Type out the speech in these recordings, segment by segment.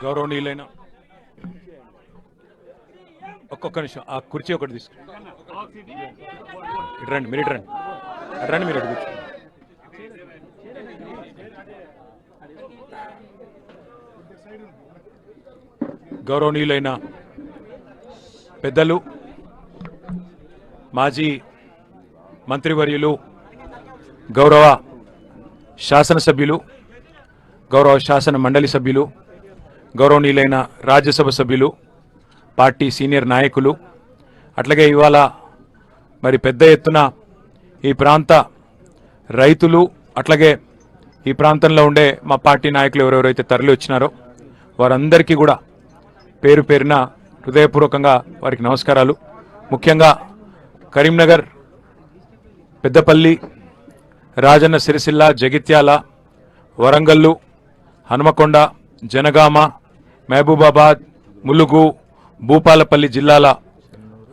గౌరవనీయులైన ఒక్కొక్క నిమిషం ఆ కుర్చీ ఒకటి తీసుకుని రండి, మీరు రండి రండి, మీరు అడుగు. గౌరవనీయులైన పెద్దలు, మాజీ మంత్రివర్యులు, గౌరవ శాసనసభ్యులు, గౌరవ శాసన మండలి సభ్యులు, గౌరవనీయులైన రాజ్యసభ సభ్యులు, పార్టీ సీనియర్ నాయకులు, అట్లాగే ఇవాళ మరి పెద్ద ఎత్తున ఈ ప్రాంత రైతులు, అట్లాగే ఈ ప్రాంతంలో ఉండే మా పార్టీ నాయకులు ఎవరెవరైతే తరలి వచ్చినారో వారందరికీ కూడా పేరు పేరున హృదయపూర్వకంగా వారికి నమస్కారాలు. ముఖ్యంగా కరీంనగర్, పెద్దపల్లి, రాజన్న సిరిసిల్ల, జగిత్యాల, వరంగల్లు, హనుమకొండ, జనగామ, మహబూబాబాద్, ములుగు, భూపాలపల్లి జిల్లాల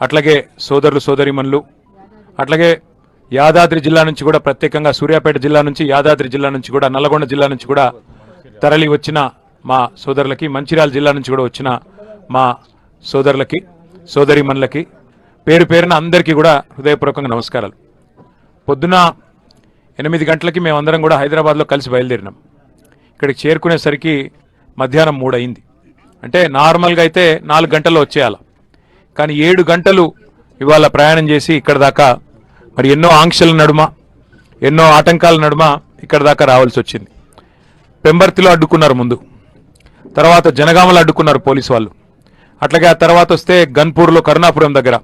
అట్లాగే సోదరులు సోదరిమణులు, అట్లాగే యాదాద్రి జిల్లా నుంచి కూడా ప్రత్యేకంగా సూర్యాపేట జిల్లా నుంచి, యాదాద్రి జిల్లా నుంచి కూడా, నల్లగొండ జిల్లా నుంచి కూడా తరలి వచ్చిన మా సోదరులకి, మంచిర్యాల జిల్లా నుంచి కూడా వచ్చిన మా సోదరులకి సోదరిమణులకి పేరు పేరున అందరికీ కూడా హృదయపూర్వకంగా నమస్కారాలు. పొద్దున 8 గంటలకి మేమందరం కూడా హైదరాబాద్లో కలిసి బయలుదేరినాం. ఇక్కడికి చేరుకునేసరికి మధ్యాహ్నం 3 అయింది. అంటే నార్మల్గా అయితే 4 గంటల్లో వచ్చేయాలి, కానీ 7 గంటలు ఇవాళ ప్రయాణం చేసి ఇక్కడ దాకా మరి ఎన్నో ఆంక్షల నడుమ, ఎన్నో ఆటంకాల నడుమ ఇక్కడ దాకా రావాల్సి వచ్చింది. పెంబర్తిలో అడ్డుకున్నారు ముందు, తర్వాత జనగామలో అడ్డుకున్నారు పోలీసు వాళ్ళు, అట్లాగే ఆ తర్వాత వస్తే గన్పూర్లో కరుణాపురం దగ్గర,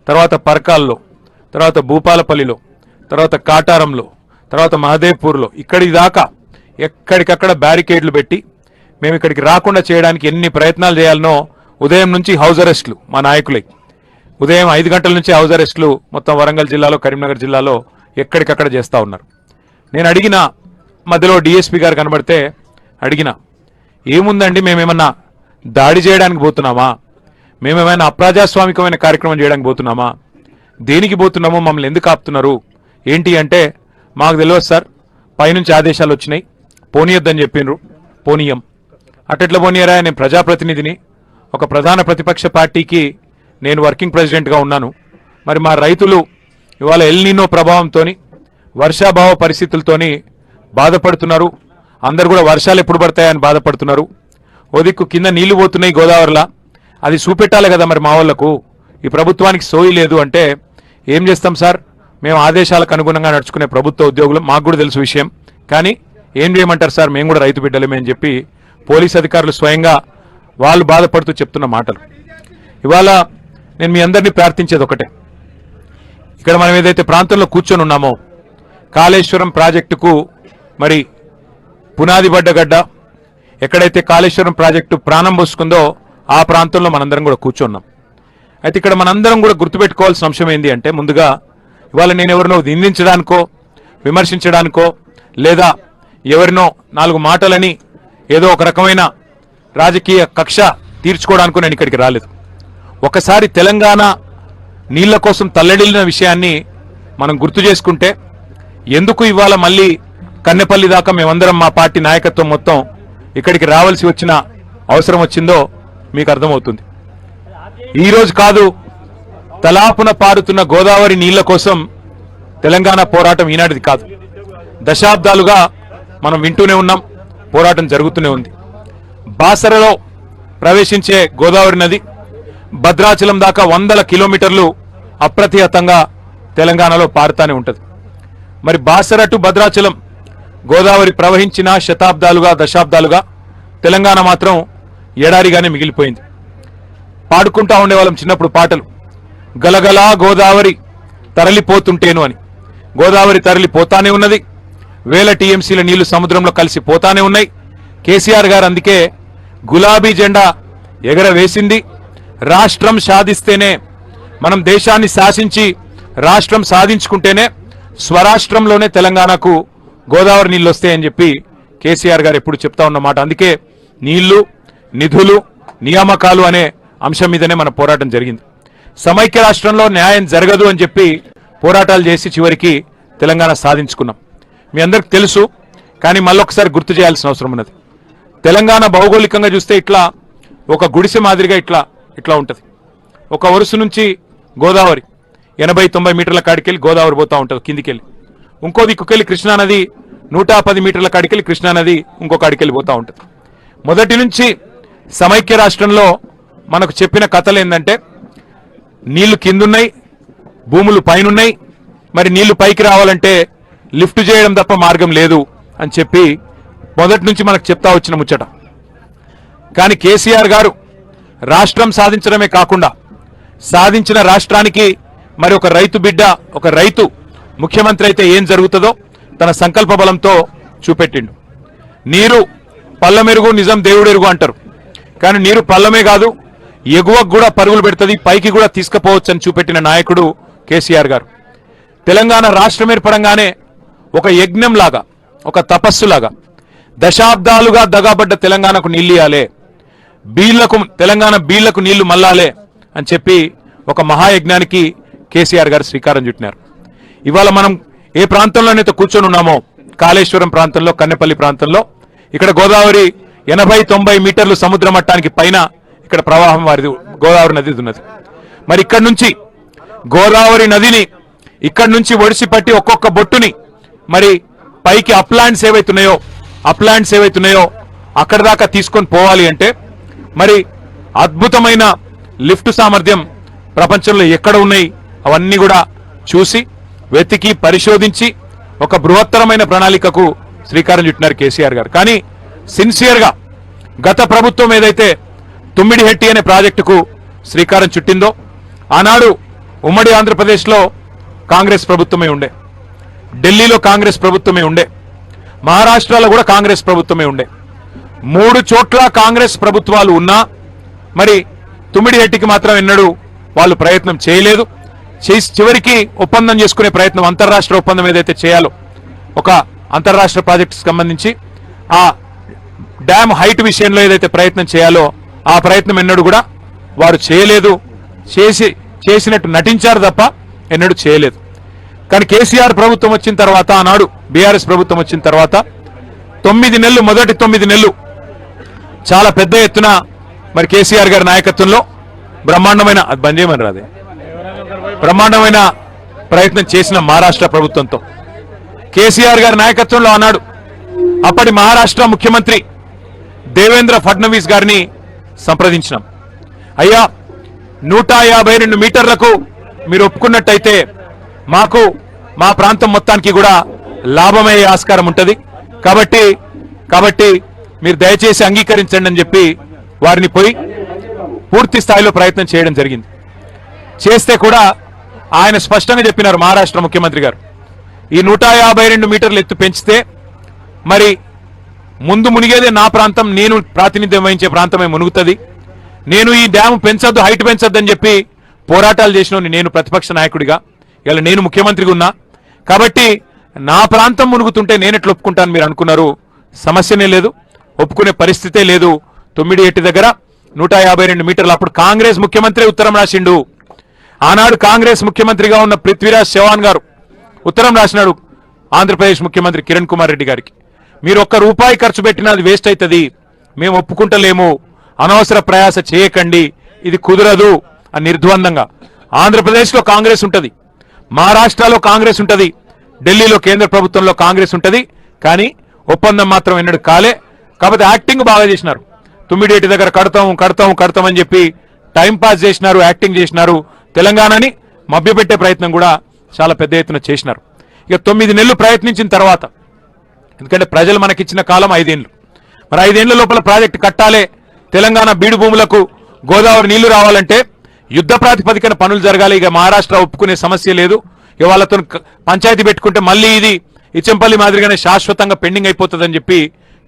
తర్వాత పర్కాల్లో, తర్వాత భూపాలపల్లిలో, తర్వాత కాటారంలో, తర్వాత మహదేవ్పూర్లో, ఇక్కడి దాకా ఎక్కడికక్కడ బ్యారికేడ్లు పెట్టి మేము ఇక్కడికి రాకుండా చేయడానికి ఎన్ని ప్రయత్నాలు చేయాలనో ఉదయం నుంచి హౌస్ అరెస్టులు మా నాయకులై, ఉదయం 5 గంటల నుంచి హౌస్ అరెస్టులు మొత్తం వరంగల్ జిల్లాలో, కరీంనగర్ జిల్లాలో ఎక్కడికక్కడ చేస్తూ ఉన్నారు. నేను అడిగిన మధ్యలో డిఎస్పీ గారు కనబడితే అడిగిన, ఏముందండి మేమేమన్నా దాడి చేయడానికి పోతున్నామా, మేమేమైనా అప్రజాస్వామికమైన కార్యక్రమం చేయడానికి పోతున్నామా, దేనికి పోతున్నామో, మమ్మల్ని ఎందుకు ఆపుతున్నారు ఏంటి అంటే, మాకు తెలియదు సార్, పైనుంచి ఆదేశాలు వచ్చినాయి, పోనీయొద్దని చెప్పిండ్రు, పోనీయం. అట్లా పోనీయరా, నేను ప్రజాప్రతినిధిని, ఒక ప్రధాన ప్రతిపక్ష పార్టీకి నేను వర్కింగ్ ప్రెసిడెంట్గా ఉన్నాను. మరి మా రైతులు ఇవాళ ఎల్నినో ప్రభావంతో, వర్షాభావ పరిస్థితులతోని బాధపడుతున్నారు. అందరు కూడా వర్షాలు ఎప్పుడు పడతాయని బాధపడుతున్నారు. ఓ దిక్కు కింద నీళ్లు పోతున్నాయి గోదావరిలా, అది చూపెట్టాలి కదా మరి మా వాళ్లకు. ఈ ప్రభుత్వానికి సోయి లేదు అంటే ఏం చేస్తాం సార్, మేము ఆదేశాలకు అనుగుణంగా నడుచుకునే ప్రభుత్వ ఉద్యోగులు, మాకు కూడా తెలుసు విషయం, కానీ ఏం చేయమంటారు సార్, మేము కూడా రైతు బిడ్డలమే అని చెప్పి పోలీస్ అధికారులు స్వయంగా వాళ్ళు బాధపడుతూ చెప్తున్న మాటలు. ఇవాళ నేను మీ అందరినీ ప్రార్థించేది ఒకటే, ఇక్కడ మనం ఏదైతే ప్రాంతంలో కూర్చొని ఉన్నామో, కాళేశ్వరం ప్రాజెక్టుకు మరి పునాది పడ్డగడ్డ, ఎక్కడైతే కాళేశ్వరం ప్రాజెక్టు ప్రాణం పోసుకుందో ఆ ప్రాంతంలో మనందరం కూడా కూర్చున్నాం. అయితే ఇక్కడ మనందరం కూడా గుర్తుపెట్టుకోవాల్సిన అంశం ఏంటి అంటే, ముందుగా ఇవాళ నేను ఎవరినో నిందించడానికో, విమర్శించడానికో, లేదా ఎవరినో 4 మాటలని ఏదో ఒక రకమైన రాజకీయ కక్ష తీర్చుకోవడానికో నేను ఇక్కడికి రాలేదు. ఒకసారి తెలంగాణ నీళ్ల కోసం తల్లడిల్లిన విషయాన్ని మనం గుర్తు చేసుకుంటే, ఎందుకు ఇవాళ మళ్ళీ కన్నెపల్లి దాకా మేమందరం మా పార్టీ నాయకత్వం మొత్తం ఇక్కడికి రావాల్సి వచ్చిన అవసరం వచ్చిందో మీకు అర్థమవుతుంది. ఈరోజు కాదు, తలాపున పారుతున్న గోదావరి నీళ్ల కోసం తెలంగాణ పోరాటం ఈనాటిది కాదు, దశాబ్దాలుగా మనం వింటూనే ఉన్నాం, పోరాటం జరుగుతూనే ఉంది. బాసరలో ప్రవేశించే గోదావరి నది భద్రాచలం దాకా 100 కిలోమీటర్లు అప్రతిహతంగా తెలంగాణలో పారుతానే ఉంటుంది. మరి బాసర టు భద్రాచలం గోదావరి ప్రవహించిన శతాబ్దాలుగా, దశాబ్దాలుగా తెలంగాణ మాత్రం ఎడారిగానే మిగిలిపోయింది. పాడుకుంటా ఉండేవాళ్ళం చిన్నప్పుడు పాటలు, గలగలా గోదావరి తరలిపోతుంటేను అని. గోదావరి తరలిపోతానే ఉన్నది, 1000 టీఎంసీల నీళ్లు సముద్రంలో కలిసి పోతానే ఉన్నాయి. కేసీఆర్ గారు అందుకే గులాబీ జెండా ఎగరవేసింది. రాష్ట్రం సాధిస్తేనే, మనం దేశాన్ని శాసించి రాష్ట్రం సాధించుకుంటేనే స్వరాష్ట్రంలోనే తెలంగాణకు గోదావరి నీళ్ళు వస్తాయని చెప్పి కేసీఆర్ గారు ఎప్పుడు చెప్తా ఉన్నమాట. అందుకే నీళ్లు, నిధులు, నియామకాలు అనే అంశం మీదనే మన పోరాటం జరిగింది. సమైక్య రాష్ట్రంలో న్యాయం జరగదు అని చెప్పి పోరాటాలు చేసి చివరికి తెలంగాణ సాధించుకున్నాం. మీ అందరికి తెలుసు, కానీ మళ్ళొకసారి గుర్తు చేయాల్సిన అవసరం ఉన్నది. తెలంగాణ భౌగోళికంగా చూస్తే ఇట్లా ఒక గుడిసె మాదిరిగా ఇట్లా ఉంటుంది. ఒక వరుస నుంచి గోదావరి 80-90 మీటర్ల కాడికెళ్ళి గోదావరి పోతా ఉంటుంది కిందికెళ్ళి. ఇంకో దిక్కుకెళ్ళి కృష్ణానది 110 మీటర్ల కాడికెళ్ళి కృష్ణానది ఇంకో కాడికెళ్ళి పోతా ఉంటుంది. మొదటి నుంచి సమైక్య రాష్ట్రంలో మనకు చెప్పిన కథలు ఏంటంటే నీళ్లు కిందున్నాయి, భూములు పైనున్నాయి, మరి నీళ్లు పైకి రావాలంటే లిఫ్ట్ చేయడం తప్ప మార్గం లేదు అని చెప్పి మొదటి నుంచి మనకు చెప్తా వచ్చిన ముచ్చట. కానీ కేసీఆర్ గారు రాష్ట్రం సాధించడమే కాకుండా సాధించిన రాష్ట్రానికి మరి ఒక రైతు బిడ్డ, ఒక రైతు ముఖ్యమంత్రి అయితే ఏం జరుగుతుందో తన సంకల్ప బలంతో చూపెట్టిండు. నీరు పల్లమెరుగు నిజం దేవుడెరుగు అంటారు. కానీ నీరు పల్లమే కాదు, ఎగువకు కూడా పరుగులు పెడుతుంది, పైకి కూడా తీసుకుపోవచ్చు అని చూపెట్టిన నాయకుడు కేసీఆర్ గారు. తెలంగాణ రాష్ట్రం ఏర్పడంగానే ఒక యజ్ఞంలాగా, ఒక తపస్సులాగా దశాబ్దాలుగా దగాబడ్డ తెలంగాణకు నీళ్ళు ఇయ్యాలే, తెలంగాణ బీళ్లకు నీళ్లు మల్లాలే అని చెప్పి ఒక మహాయజ్ఞానికి కేసీఆర్ గారు శ్రీకారం చుట్టినారు. ఇవాళ మనం ఏ ప్రాంతంలోనైతే కూర్చొని ఉన్నామో, కాళేశ్వరం ప్రాంతంలో, కన్నెపల్లి ప్రాంతంలో, ఇక్కడ గోదావరి 80-90 మీటర్లు సముద్ర మట్టానికి పైన ఇక్కడ ప్రవాహం వారిది గోదావరి నది ఉన్నది. మరి ఇక్కడ నుంచి గోదావరి నదిని ఇక్కడ నుంచి ఒడిసి పట్టి ఒక్కొక్క బొట్టుని మరి పైకి అప్లాండ్స్ ఏవైతున్నాయో అక్కడ దాకా తీసుకొని పోవాలి అంటే మరి అద్భుతమైన లిఫ్ట్ సామర్థ్యం ప్రపంచంలో ఎక్కడ ఉన్నాయి అవన్నీ కూడా చూసి వెతికి పరిశోధించి ఒక బృహత్తరమైన ప్రణాళికకు శ్రీకారం చుట్టినారు కేసీఆర్ గారు. కానీ సిన్సియర్గా గత ప్రభుత్వం ఏదైతే తుమ్మిడిహెట్టి అనే ప్రాజెక్టుకు శ్రీకారం చుట్టిందో, ఆనాడు ఉమ్మడి ఆంధ్రప్రదేశ్లో కాంగ్రెస్ ప్రభుత్వమే ఉండే, ఢిల్లీలో కాంగ్రెస్ ప్రభుత్వమే ఉండే, మహారాష్ట్రలో కూడా కాంగ్రెస్ ప్రభుత్వమే ఉండే. 3 చోట్ల కాంగ్రెస్ ప్రభుత్వాలు ఉన్నా మరి తుమ్మిడిహెట్టికి మాత్రం ఎన్నడూ వాళ్ళు ప్రయత్నం చేయలేదు. చివరికి ఒప్పందం చేసుకునే ప్రయత్నం, అంతర్రాష్ట్ర ఒప్పందం ఏదైతే చేయాలో ఒక అంతర్రాష్ట్ర ప్రాజెక్టు సంబంధించి ఆ డ్యామ్ హైట్ విషయంలో ఏదైతే ప్రయత్నం చేయాలో ఆ ప్రయత్నం ఎన్నడూ కూడా వారు చేయలేదు. చేసినట్టు నటించారు తప్ప ఎన్నడూ చేయలేదు. కానీ కేసీఆర్ ప్రభుత్వం వచ్చిన తర్వాత, ఆనాడు బీఆర్ఎస్ ప్రభుత్వం వచ్చిన తర్వాత 9 నెలలు, మొదటి 9 నెలలు చాలా పెద్ద ఎత్తున మరి కేసీఆర్ గారి నాయకత్వంలో బ్రహ్మాండమైన ప్రయత్నం చేసిన మహారాష్ట్ర ప్రభుత్వంతో, కేసీఆర్ గారి నాయకత్వంలో ఆనాడు అప్పటి మహారాష్ట్ర ముఖ్యమంత్రి దేవేంద్ర ఫడ్నవీస్ గారిని సంప్రదించినాం. అయ్యా, 152 మీటర్లకు మీరు ఒప్పుకున్నట్టయితే మాకు మా ప్రాంతం మొత్తానికి కూడా లాభమయ్యే ఆస్కారం ఉంటుంది, కాబట్టి మీరు దయచేసి అంగీకరించండి అని చెప్పి వారిని పోయి పూర్తి స్థాయిలో ప్రయత్నం చేయడం జరిగింది. చేస్తే కూడా ఆయన స్పష్టంగా చెప్పినారు, మహారాష్ట్ర ముఖ్యమంత్రి గారు, ఈ 152 మీటర్లు ఎత్తు పెంచితే మరి ముందు మునిగేదే నా ప్రాంతం, నేను ప్రాతినిధ్యం వహించే ప్రాంతమే మునుగుతుంది. నేను ఈ డ్యామ్ పెంచొద్దు, హైట్ పెంచొద్దు అని చెప్పి పోరాటాలు చేసిన నేను ప్రతిపక్ష నాయకుడిగా, ఇలా నేను ముఖ్యమంత్రిగా ఉన్నా కాబట్టి నా ప్రాంతం మునుగుతుంటే నేను ఎట్లా ఒప్పుకుంటాను మీరు అనుకున్నారు. సమస్యనే లేదు, ఒప్పుకునే పరిస్థితే లేదు. 9 దగ్గర 152 మీటర్లు. అప్పుడు కాంగ్రెస్ ముఖ్యమంత్రి ఉత్తరం రాసిండు. ఆనాడు కాంగ్రెస్ ముఖ్యమంత్రిగా ఉన్న పృథ్వీరాజ్ చౌహాన్ గారు ఉత్తరం రాసినాడు ఆంధ్రప్రదేశ్ ముఖ్యమంత్రి కిరణ్ కుమార్ రెడ్డి గారికి, మీరు ₹1 ఖర్చు పెట్టినా అది వేస్ట్ అవుతుంది, మేము ఒప్పుకుంటలేము, అనవసర ప్రయాస చేయకండి, ఇది కుదరదు అని నిర్ద్వందంగా. ఆంధ్రప్రదేశ్లో కాంగ్రెస్ ఉంటుంది, మహారాష్ట్రలో కాంగ్రెస్ ఉంటుంది, ఢిల్లీలో కేంద్ర ప్రభుత్వంలో కాంగ్రెస్ ఉంటుంది, కానీ ఒప్పందం మాత్రం ఎన్నడూ కాలే. కాబట్టి యాక్టింగ్ బాగా చేసినారు. 9 దగ్గర కడతాం అని చెప్పి టైం పాస్ చేసినారు, యాక్టింగ్ చేసినారు. తెలంగాణని మభ్యపెట్టే ప్రయత్నం కూడా చాలా పెద్ద ఎత్తున చేసినారు. ఇక 9 నెలలు ప్రయత్నించిన తర్వాత, ఎందుకంటే ప్రజలు మనకిచ్చిన కాలం 5 ఏళ్ళు, మరి 5 ఏళ్ల లోపల ప్రాజెక్టు కట్టాలే, తెలంగాణ బీడు భూములకు గోదావరి నీళ్లు రావాలంటే యుద్ధ ప్రాతిపదికన పనులు జరగాలి. ఇక మహారాష్ట్ర ఒప్పుకునే సమస్య లేదు. ఇక వాళ్ళతో పంచాయతీ పెట్టుకుంటే మళ్ళీ ఇది ఇచ్చంపల్లి మాదిరిగానే శాశ్వతంగా పెండింగ్ అయిపోతుందని చెప్పి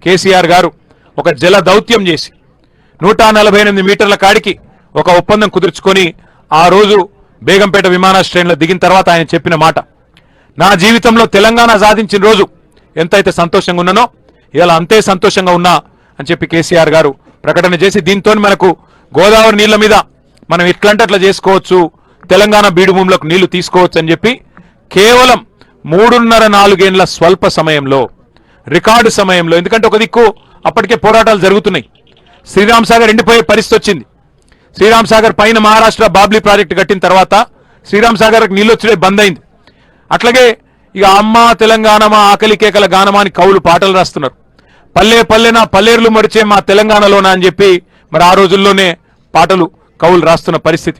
కేసీఆర్ గారు ఒక జల దౌత్యం చేసి 148 మీటర్ల కాడికి ఒక ఒప్పందం కుదుర్చుకొని ఆ రోజు బేగంపేట విమానాశ్రయంలో దిగిన తర్వాత ఆయన చెప్పిన మాట, నా జీవితంలో తెలంగాణ సాధించిన రోజు ఎంతైతే సంతోషంగా ఉన్నానో ఇలా అంతే సంతోషంగా ఉన్నా అని చెప్పి కేసీఆర్ గారు ప్రకటన చేసి, దీంతో మనకు గోదావరి నీళ్ల మీద మనం ఎట్లంటే అట్లా చేసుకోవచ్చు, తెలంగాణ బీడు భూములకు నీళ్లు తీసుకోవచ్చు అని చెప్పి కేవలం 3.5-4 ఏళ్ల స్వల్ప సమయంలో, రికార్డు సమయంలో, ఎందుకంటే ఒక దిక్కు అప్పటికే పోరాటాలు జరుగుతున్నాయి. శ్రీరామ్ సాగర్ ఎండిపోయే పరిస్థితి వచ్చింది. శ్రీరామ్ సాగర్ పైన మహారాష్ట్ర బాబ్లీ ప్రాజెక్టు కట్టిన తర్వాత శ్రీరామ్ సాగర్కి నీళ్ళు వచ్చే బంద్ అయింది. అట్లాగే ఇక అమ్మ తెలంగాణ మా ఆకలి కేకల గానమాని కవులు పాటలు రాస్తున్నారు. పల్లె పల్లెన పల్లేర్లు మరిచే మా తెలంగాణలోనా అని చెప్పి మరి ఆ రోజుల్లోనే పాటలు కవులు రాస్తున్న పరిస్థితి.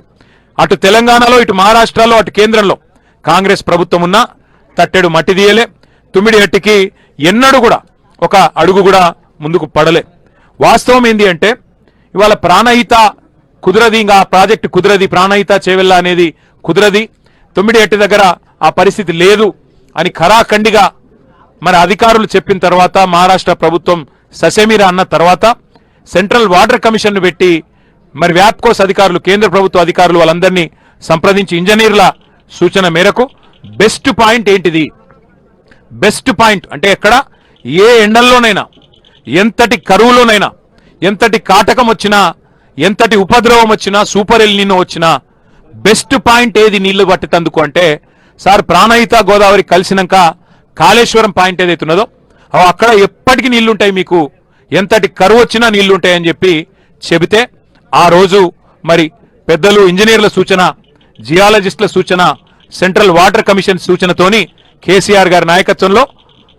అటు తెలంగాణలో ఇటు మహారాష్ట్రలో అటు కేంద్రంలో కాంగ్రెస్ ప్రభుత్వం ఉన్నా తట్టెడు మట్టి తీయలే. తుమ్మిడిహట్టికి ఎన్నడూ కూడా ఒక అడుగు కూడా ముందుకు పడలే. వాస్తవం ఏంది అంటే ఇవాళ ప్రాణహిత కుదరది, ఇంకా ప్రాజెక్టు కుదరది, ప్రాణహిత చేవెళ్ళ అనేది కుదరది, తుమ్మిడిహట్టి దగ్గర ఆ పరిస్థితి లేదు అని ఖరాఖండిగా మరి అధికారులు చెప్పిన తర్వాత మహారాష్ట్ర ప్రభుత్వం ససేమిరా అన్న తర్వాత సెంట్రల్ వాటర్ కమిషన్ పెట్టి మరి వ్యాప్కోస్ అధికారులు కేంద్ర ప్రభుత్వ అధికారులు వాళ్ళందరినీ సంప్రదించి ఇంజనీర్ల సూచన మేరకు బెస్ట్ పాయింట్ ఏంటిది, బెస్ట్ పాయింట్ అంటే ఎక్కడ ఏ ఎండల్లోనైనా ఎంతటి కరువులోనైనా ఎంతటి కాటకం వచ్చినా ఎంతటి ఉపద్రవం వచ్చినా సూపర్ ఎల్ నినో వచ్చినా బెస్ట్ పాయింట్ ఏది నీళ్లు పట్టేందుకు అంటే సార్ ప్రాణహిత గోదావరి కలిసినాక కాళేశ్వరం పాయింట్ ఏదైతున్నదో అక్కడ ఎప్పటికీ నీళ్లుంటాయి, మీకు ఎంతటి కరువు వచ్చినా నీళ్లుంటాయని చెప్పి చెబితే ఆ రోజు మరి పెద్దలు ఇంజనీర్ల సూచన, జియాలజిస్టుల సూచన, సెంట్రల్ వాటర్ కమిషన్ సూచనతోని కేసీఆర్ గారి నాయకత్వంలో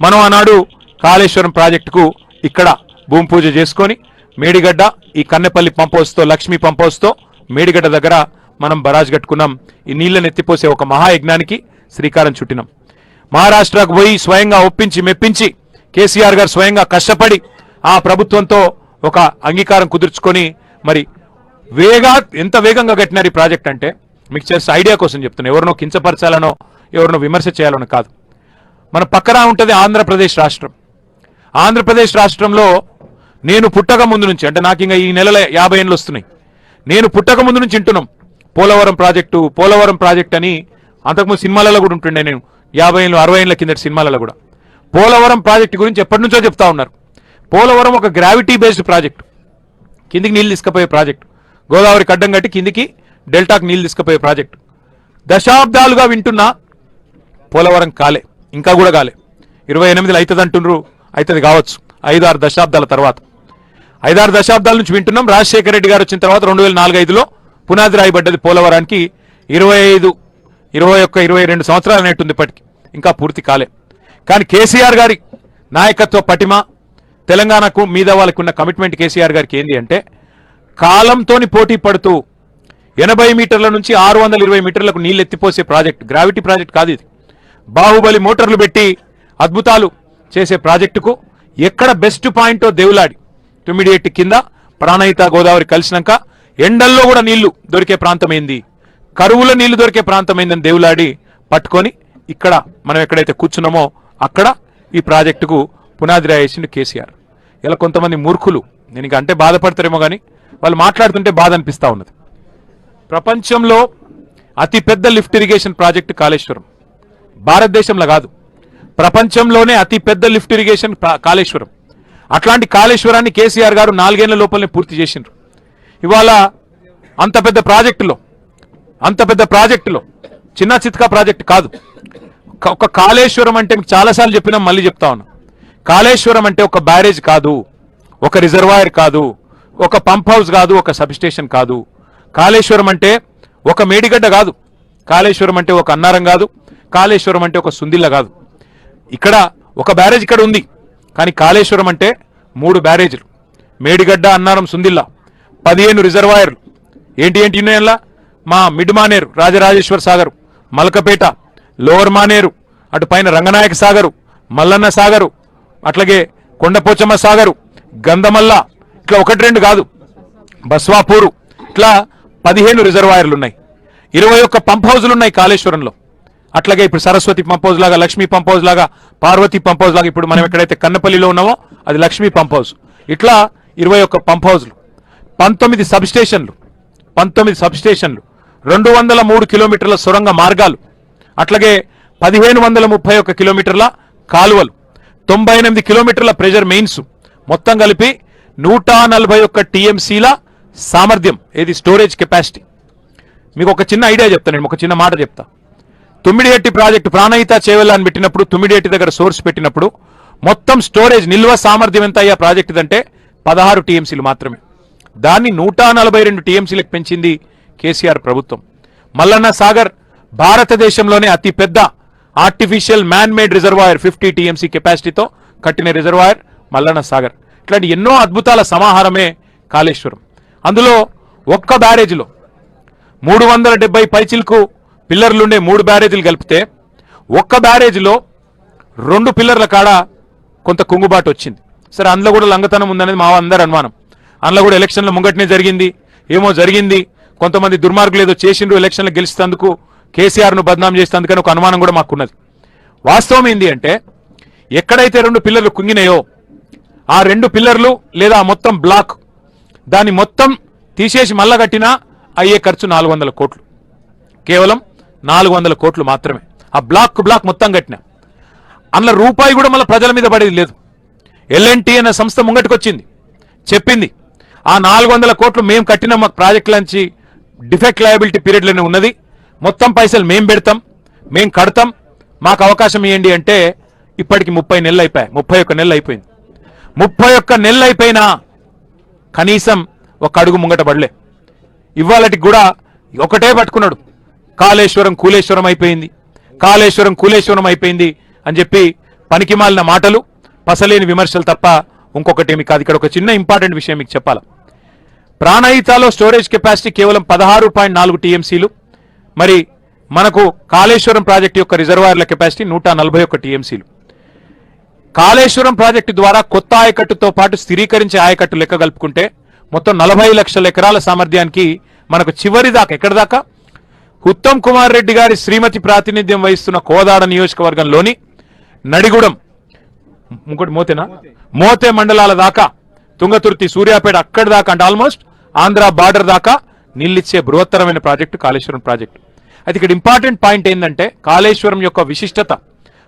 మనం ఆనాడు కాళేశ్వరం ప్రాజెక్టుకు ఇక్కడ భూమి పూజ చేసుకొని మేడిగడ్డ ఈ కన్నెపల్లి పంప్ హౌస్తో లక్ష్మీ పంప్ హౌస్తో మేడిగడ్డ దగ్గర మనం బరాజ్ కట్టుకున్నాం. ఈ నీళ్లను ఎత్తిపోసే ఒక మహాయజ్ఞానికి శ్రీకారం చుట్టినాం. మహారాష్ట్రకు పోయి స్వయంగా ఒప్పించి మెప్పించి కేసీఆర్ గారు స్వయంగా కష్టపడి ఆ ప్రభుత్వంతో ఒక అంగీకారం కుదుర్చుకొని మరి ఎంత వేగంగా కట్టినారు ఈ ప్రాజెక్ట్ అంటే మీకు చేసే ఐడియా కోసం చెప్తున్నా. ఎవరినో కించపరచాలనో ఎవరినో విమర్శ చేయాలనో కాదు. మన పక్కన ఉంటుంది ఆంధ్రప్రదేశ్ రాష్ట్రం. ఆంధ్రప్రదేశ్ రాష్ట్రంలో నేను పుట్టక ముందు నుంచి అంటే నాకు ఇంకా ఈ నెలలో 50 ఏళ్ళు వస్తున్నాయి. నేను పుట్టక ముందు నుంచి వింటున్నాం పోలవరం ప్రాజెక్ట్ అని. అంతకుముందు సినిమాలలో కూడా ఉంటుండే, నేను 50 ఏళ్ళు 60 ఏళ్ళ కిందటి సినిమాలలో కూడా పోలవరం ప్రాజెక్టు గురించి ఎప్పటి నుంచో చెప్తా ఉన్నారు. పోలవరం ఒక గ్రావిటీ బేస్డ్ ప్రాజెక్టు, కిందికి నీళ్ళు తీసుకుపోయే ప్రాజెక్టు, గోదావరికి అడ్డం కట్టి కిందికి డెల్టాకు నీళ్ళు తీసుకుపోయే ప్రాజెక్టు. దశాబ్దాలుగా వింటున్నా పోలవరం కాలే, ఇంకా కూడా కాలే. 28లో అవుతుంది అంటుండ్రు, అవుతుంది కావచ్చు 5-6 దశాబ్దాల తర్వాత. 5-6 దశాబ్దాల నుంచి వింటున్నాం. రాజశేఖర రెడ్డి గారు వచ్చిన తర్వాత 2004-05లో పునాది రాయబడ్డది పోలవరానికి. 25, 21, 22 సంవత్సరాలు అనేటుంది ఇప్పటికి, ఇంకా పూర్తి కాలే. కానీ కేసీఆర్ గారి నాయకత్వ పటిమ, తెలంగాణకు మీద వాళ్ళకు ఉన్న కమిట్మెంట్ కేసీఆర్ గారికి ఏంది అంటే కాలంతోని పోటీ పడుతూ 80 మీటర్ల నుంచి 620 మీటర్లకు నీళ్ళు ఎత్తిపోసే ప్రాజెక్ట్, గ్రావిటీ ప్రాజెక్ట్ కాదు ఇది. బాహుబలి మోటార్లు పెట్టి అద్భుతాలు చేసే ప్రాజెక్టుకు ఎక్కడ బెస్ట్ పాయింటో దేవులాడి తుమ్మిడిహట్టి కింద ప్రాణహిత గోదావరి కలిసినాక ఎండల్లో కూడా నీళ్లు దొరికే ప్రాంతమైంది, కరువుల నీళ్లు దొరికే ప్రాంతమైందని దేవులాడి పట్టుకొని ఇక్కడ మనం ఎక్కడైతే కూర్చున్నామో అక్కడ ఈ ప్రాజెక్టుకు పునాది రాయేసిండు కేసీఆర్. ఇలా కొంతమంది మూర్ఖులు, నేను ఇక అంటే బాధపడతారేమో కానీ వాళ్ళు మాట్లాడుతుంటే బాధ అనిపిస్తూ ఉన్నది. ప్రపంచంలో అతిపెద్ద లిఫ్ట్ ఇరిగేషన్ ప్రాజెక్టు కాళేశ్వరం, భారతదేశంలో కాదు ప్రపంచంలోనే అతిపెద్ద లిఫ్ట్ ఇరిగేషన్ కాళేశ్వరం. అట్లాంటి కాళేశ్వరాన్ని కేసీఆర్ గారు 4 ఏళ్ల లోపలనే పూర్తి చేసిండ్రు. ఇవాళ అంత పెద్ద ప్రాజెక్టులో చిన్న చిత్కా ప్రాజెక్టు కాదు. ఒక కాళేశ్వరం అంటే మీకు చాలాసార్లు చెప్పినా మళ్ళీ చెప్తా ఉన్నా, కాళేశ్వరం అంటే ఒక బ్యారేజ్ కాదు, ఒక రిజర్వాయర్ కాదు, ఒక పంప్ హౌస్ కాదు, ఒక సబ్స్టేషన్ కాదు. కాళేశ్వరం అంటే ఒక మేడిగడ్డ కాదు, కాళేశ్వరం అంటే ఒక అన్నారం కాదు, కాళేశ్వరం అంటే ఒక సుందిల్ల కాదు. ఇక్కడ ఒక బ్యారేజ్ ఇక్కడ ఉంది, కానీ కాళేశ్వరం అంటే 3 బ్యారేజ్లు, మేడిగడ్డ, అన్నారం, సుందిల్ల, 15 రిజర్వాయర్లు. ఏంటి ఉన్నాయల్లా మా మిడ్ మానేరు, రాజరాజేశ్వర సాగరు, మలకపేట, లోవర్ మానేరు, అటు పైన రంగనాయక సాగరు, మల్లన్న సాగరు, అట్లాగే కొండపోచమ్మ సాగరు, గంధమల్ల, ఇట్లా 1-2 కాదు, బస్వాపూరు, ఇట్లా 15 రిజర్వాయర్లు ఉన్నాయి. 21 పంప్ హౌజులు ఉన్నాయి కాళేశ్వరంలో. అట్లాగే ఇప్పుడు సరస్వతి పంప్ హౌస్ లాగా, లక్ష్మీ పంప్ హౌస్ లాగా, పార్వతి పంప్ హౌస్ లాగా, ఇప్పుడు మనం ఎక్కడైతే కన్నపల్లిలో ఉన్నామో అది లక్ష్మీ పంప్ హౌస్. ఇట్లా 21 పంప్ హౌజులు, 19 సబ్స్టేషన్లు, 203 కిలోమీటర్ల సొరంగ మార్గాలు, అట్లాగే 1531 కిలోమీటర్ల కాలువలు, 98 కిలోమీటర్ల ప్రెజర్ మెయిన్స్, మొత్తం కలిపి 141 టీఎంసీల సామర్థ్యం, ఏది స్టోరేజ్ కెపాసిటీ. మీకు ఒక చిన్న ఐడియా చెప్తాను, నేను ఒక చిన్న మాట చెప్తా. తుమ్మిడిహట్టి ప్రాజెక్టు ప్రాణహిత చేవెళ్ళ అని పెట్టినప్పుడు, తుమ్మిడిహట్టి దగ్గర సోర్స్ పెట్టినప్పుడు మొత్తం స్టోరేజ్ నిల్వ సామర్థ్యం ఎంత అయ్యా ప్రాజెక్ట్ అంటే 16 టీఎంసీలు మాత్రమే. దాన్ని 142 టీఎంసీలకు పెంచింది కేసీఆర్ ప్రభుత్వం. మల్లన్న సాగర్ భారతదేశంలోనే అతి పెద్ద artificial man made reservoir 50 TMC కెపాసిటీతో కట్టిన రిజర్వాయర్ మల్లన్న సాగర్. ఇట్లాంటి ఎన్నో అద్భుతాల సమాహారమే కాళేశ్వరం. అందులో ఒక్క బ్యారేజ్లో 370 పైచిలకు పిల్లర్లుండే 3 బ్యారేజీలు కలిపితే ఒక్క బ్యారేజ్లో 2 పిల్లర్ల కాడ కొంత కుంగుబాటు వచ్చింది. సరే, అందులో కూడా లంగతనం ఉందనేది మా అందరి అనుమానం. అందులో కూడా ఎలక్షన్ల ముంగటనే జరిగింది, ఏమో జరిగింది, కొంతమంది దుర్మార్గులు ఏదో చేసిండ్రు ఎలక్షన్లు గెలిచేందుకు, కేసీఆర్ను బద్నాం చేసేందుకని ఒక అనుమానం కూడా మాకున్నది. వాస్తవం ఏంది అంటే ఎక్కడైతే 2 పిల్లర్లు కుంగినాయో ఆ 2 పిల్లర్లు లేదా మొత్తం బ్లాక్ దాన్ని మొత్తం తీసేసి మళ్ళా కట్టినా అయ్యే ఖర్చు 400 కోట్లు, కేవలం 400 కోట్లు మాత్రమే. ఆ బ్లాక్ మొత్తం కట్టినా అందులో రూపాయి కూడా మళ్ళీ ప్రజల మీద పడేది లేదు. ఎల్ఎన్టీ అనే సంస్థ ముంగటికొచ్చింది, చెప్పింది ఆ 400 కోట్లు మేము కట్టిన మాకు ప్రాజెక్ట్ నుంచి డిఫెక్ట్ లయబిలిటీ పీరియడ్లోనే ఉన్నది, మొత్తం పైసలు మేము పెడతాం, మేము కడతాం, మాకు అవకాశం ఇవ్వండి అంటే ఇప్పటికి 30 నెలలు అయిపోయాయి, 31 నెలలు అయిపోయింది. 31 నెలలు అయిపోయినా కనీసం ఒక అడుగు ముంగట పడలే. ఇవాళకి కూడా ఒకటే పట్టుకున్నాడు, కాళేశ్వరం కూలేశ్వరం అయిపోయింది, కాళేశ్వరం కూలేశ్వరం అయిపోయింది అని చెప్పి పనికిమాలిన మాటలు, పసలేని విమర్శలు తప్ప ఇంకొకటేమి కాదు. ఇక్కడ ఒక చిన్న ఇంపార్టెంట్ విషయం మీకు చెప్పాలా. ప్రాణహితలో స్టోరేజ్ కెపాసిటీ కేవలం 16.4 టీఎంసీలు. మరి మనకు కాళేశ్వరం ప్రాజెక్టు యొక్క రిజర్వాయర్ల కెపాసిటీ 141 టీఎంసీలు. కాళేశ్వరం ప్రాజెక్టు ద్వారా కొత్త ఆయకట్టుతో పాటు స్థిరీకరించే ఆయకట్టు లెక్క కలుపుకుంటే మొత్తం 40 లక్షల ఎకరాల సామర్థ్యానికి మనకు చివరి దాకా ఎక్కడి దాకా ఉత్తమ్ కుమార్ రెడ్డి గారి శ్రీమతి ప్రాతినిధ్యం వహిస్తున్న కోదాడ నియోజకవర్గంలోని నడిగూడెం, ఇంకోటి మోతే మండలాల దాకా, తుంగతుర్తి, సూర్యాపేట అక్కడి దాకా అంటే ఆల్మోస్ట్ ఆంధ్ర బార్డర్ దాకా నీళ్ళిచ్చే బృహత్తరమైన ప్రాజెక్టు కాళేశ్వరం ప్రాజెక్టు. అయితే ఇక్కడ ఇంపార్టెంట్ పాయింట్ ఏంటంటే కాళేశ్వరం యొక్క విశిష్టత,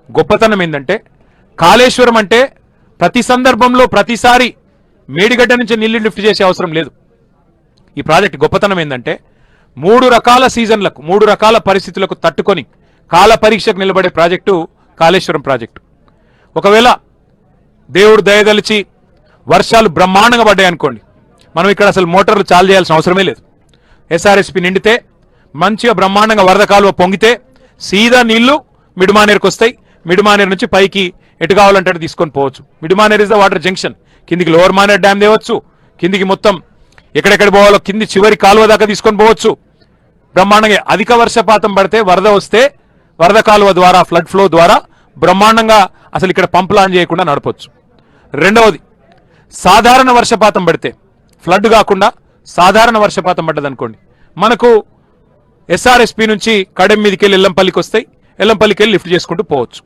గొప్పతనం ఏంటంటే కాళేశ్వరం అంటే ప్రతి సందర్భంలో ప్రతిసారి మేడిగడ్డ నుంచి నీళ్లు లిఫ్ట్ చేసే అవసరం లేదు. ఈ ప్రాజెక్ట్ గొప్పతనం ఏంటంటే 3 రకాల సీజన్లకు 3 రకాల పరిస్థితులకు తట్టుకొని కాల పరీక్షకు నిలబడే ప్రాజెక్టు కాళేశ్వరం ప్రాజెక్టు. ఒకవేళ దేవుడు దయదలిచి వర్షాలు బ్రహ్మాండంగా పడ్డాయి అనుకోండి, మనం ఇక్కడ అసలు మోటార్లు చాలు చేయాల్సిన అవసరమే లేదు. ఎస్ఆర్ఎస్పి నిండితే మంచిగా బ్రహ్మాండంగా వరద కాలువ పొంగితే సీదా నీళ్లు మిడుమానేరుకు వస్తాయి. మిడుమానేరు నుంచి పైకి ఎటు కావాలంటే తీసుకొని పోవచ్చు. Mid Manair is the water junction. కిందికి లోవర్ మానేర్ డ్యామ్ తేవచ్చు, కిందికి మొత్తం ఎక్కడెక్కడ పోవాలో కింది చివరి కాలువ దాకా తీసుకొని పోవచ్చు. బ్రహ్మాండంగా అధిక వర్షపాతం పడితే వరద వస్తే వరద కాలువ ద్వారా ఫ్లడ్ ఫ్లో ద్వారా బ్రహ్మాండంగా అసలు ఇక్కడ పంప్ లాంచ్ చేయకుండా నడపొచ్చు. రెండవది, సాధారణ వర్షపాతం పడితే ఫ్లడ్ కాకుండా సాధారణ వర్షపాతం పడ్డదనుకోండి, మనకు ఎస్ఆర్ఎస్పి నుంచి కడెం మీదకి వెళ్ళి ఎల్లంపల్లికి వస్తాయి, ఎల్లంపల్లికి వెళ్ళి లిఫ్ట్ చేసుకుంటూ పోవచ్చు.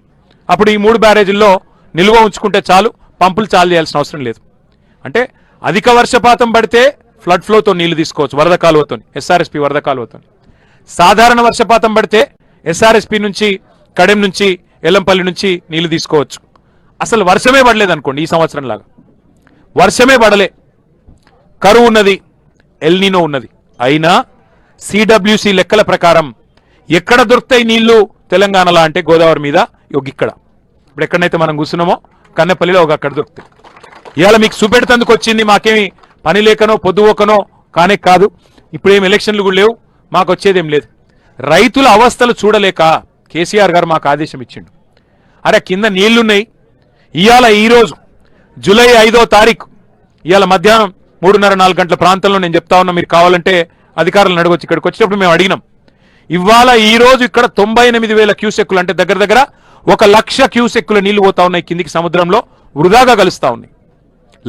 అప్పుడు ఈ 3 బ్యారేజీల్లో నిల్వ ఉంచుకుంటే చాలు, పంపులు చాలు చేయాల్సిన అవసరం లేదు. అంటే అధిక వర్షపాతం పడితే ఫ్లడ్ ఫ్లోతో నీళ్లు తీసుకోవచ్చు వరద కాలువతో, ఎస్ఆర్ఎస్పి వరద కాలువతో. సాధారణ వర్షపాతం పడితే ఎస్ఆర్ఎస్పి నుంచి కడెం నుంచి ఎల్లంపల్లి నుంచి నీళ్లు తీసుకోవచ్చు. అసలు వర్షమే పడలేదు అనుకోండి, ఈ సంవత్సరం లాగా వర్షమే పడలే, కరువు ఉన్నది, ఎల్నినో ఉన్నది, అయినా సిడబ్ల్యూసి లెక్కల ప్రకారం ఎక్కడ దొరుకుతాయి నీళ్లు తెలంగాణలో అంటే గోదావరి మీద ఇక్కడ. ఇప్పుడు ఎక్కడైతే మనం కూర్చున్నామో కన్నెపల్లిలో అక్కడ దొరుకుతాయి. ఇవాళ మీకు చూపెడుతందుకు వచ్చింది, మాకేమి పని లేకనో పొద్దుపోకనో కానే కాదు. ఇప్పుడేం ఎలక్షన్లు కూడా లేవు, మాకు వచ్చేదేం లేదు. రైతుల అవస్థలు చూడలేక కేసీఆర్ గారు మాకు ఆదేశం ఇచ్చిండు. అరే కింద నీళ్లున్నాయి, ఇవాళ ఈరోజు జూలై 5వ తారీఖు ఇవాళ మధ్యాహ్నం 3:30-4 గంటల ప్రాంతంలో నేను చెప్తా ఉన్నా, మీరు కావాలంటే అధికారులను అడగొచ్చు. ఇక్కడికి వచ్చినప్పుడు మేము అడిగినాం. ఇవాళ ఈ రోజు ఇక్కడ 98,000 క్యూసెక్కులు అంటే దగ్గర దగ్గర 1,00,000 క్యూసెక్కుల నీళ్లు పోతా ఉన్నాయి కిందికి, సముద్రంలో వృధాగా కలుస్తా ఉన్నాయి.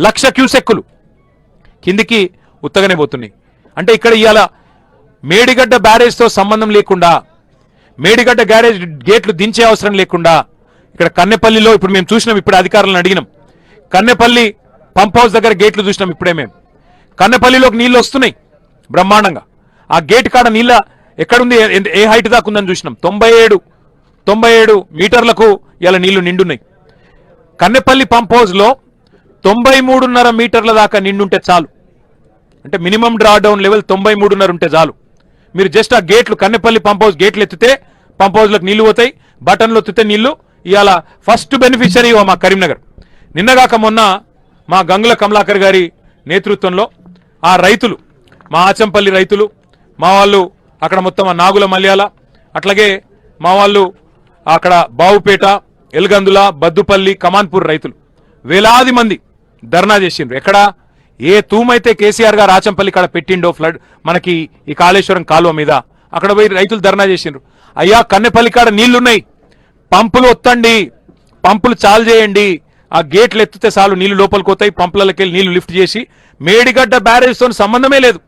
1,00,000 క్యూసెక్కులు కిందికి ఉత్తగానే పోతున్నాయి. అంటే ఇక్కడ ఇవాళ మేడిగడ్డ బ్యారేజ్తో సంబంధం లేకుండా, మేడిగడ్డ గ్యారేజ్ గేట్లు దించే అవసరం లేకుండా ఇక్కడ కన్నెపల్లిలో ఇప్పుడు మేము చూసినాం, ఇప్పుడు అధికారులను అడిగినాం, కన్నెపల్లి పంప్ హౌస్ దగ్గర గేట్లు చూసినాం. ఇప్పుడే మేము కన్నెపల్లిలోకి నీళ్లు వస్తున్నాయి బ్రహ్మాండంగా. ఆ గేట్ కాడ నీళ్ళ ఎక్కడుంది, ఏ హైట్ దాకా ఉందని చూసినాం. 97 మీటర్లకు ఇలా నీళ్లు నిండున్నాయి. కన్నెపల్లి పంప్ హౌస్ లో 93.5 మీటర్ల దాకా నిండుంటే చాలు. అంటే మినిమం డ్రా డౌన్ లెవెల్ 93.5 ఉంటే చాలు. మీరు జస్ట్ ఆ గేట్లు కన్నెపల్లి పంప్ హౌస్ గేట్లు ఎత్తితే పంప్ హౌస్ లకు నీళ్లు పోతాయి, బటన్లు ఎత్తితే నీళ్లు ఇవాళ ఫస్ట్ బెనిఫిషరీ మా కరీంనగర్. నిన్నగాక మొన్న మా గంగుల కమలాకర్ గారి నేతృత్వంలో ఆ రైతులు, మా ఆచంపల్లి రైతులు, మా వాళ్ళు అక్కడ మొత్తం నాగుల మల్యాల, అట్లాగే మా వాళ్ళు అక్కడ బావుపేట, ఎల్గందుల, బద్దుపల్లి, కమాన్పూర్ రైతులు వేలాది మంది ధర్నా చేసిండ్రు. ఎక్కడ ఏ తూమైతే కేసీఆర్ గారు ఆచంపల్లి కాడ పెట్టిండో ఫ్లడ్ మనకి ఈ కాళేశ్వరం కాలువ మీద, అక్కడ పోయి రైతులు ధర్నా చేసిండ్రు. అయ్యా కన్నెపల్లి కాడ నీళ్లున్నాయి, పంపులు ఒత్తండి, పంపులు చాలు చేయండి, ఆ గేట్లు ఎత్తితే చాలు నీళ్లు లోపలికి పోతాయి, పంపులకి వెళ్ళి నీళ్లు లిఫ్ట్ చేసి, మేడిగడ్డ బ్యారేజ్తో సంబంధమే లేదు,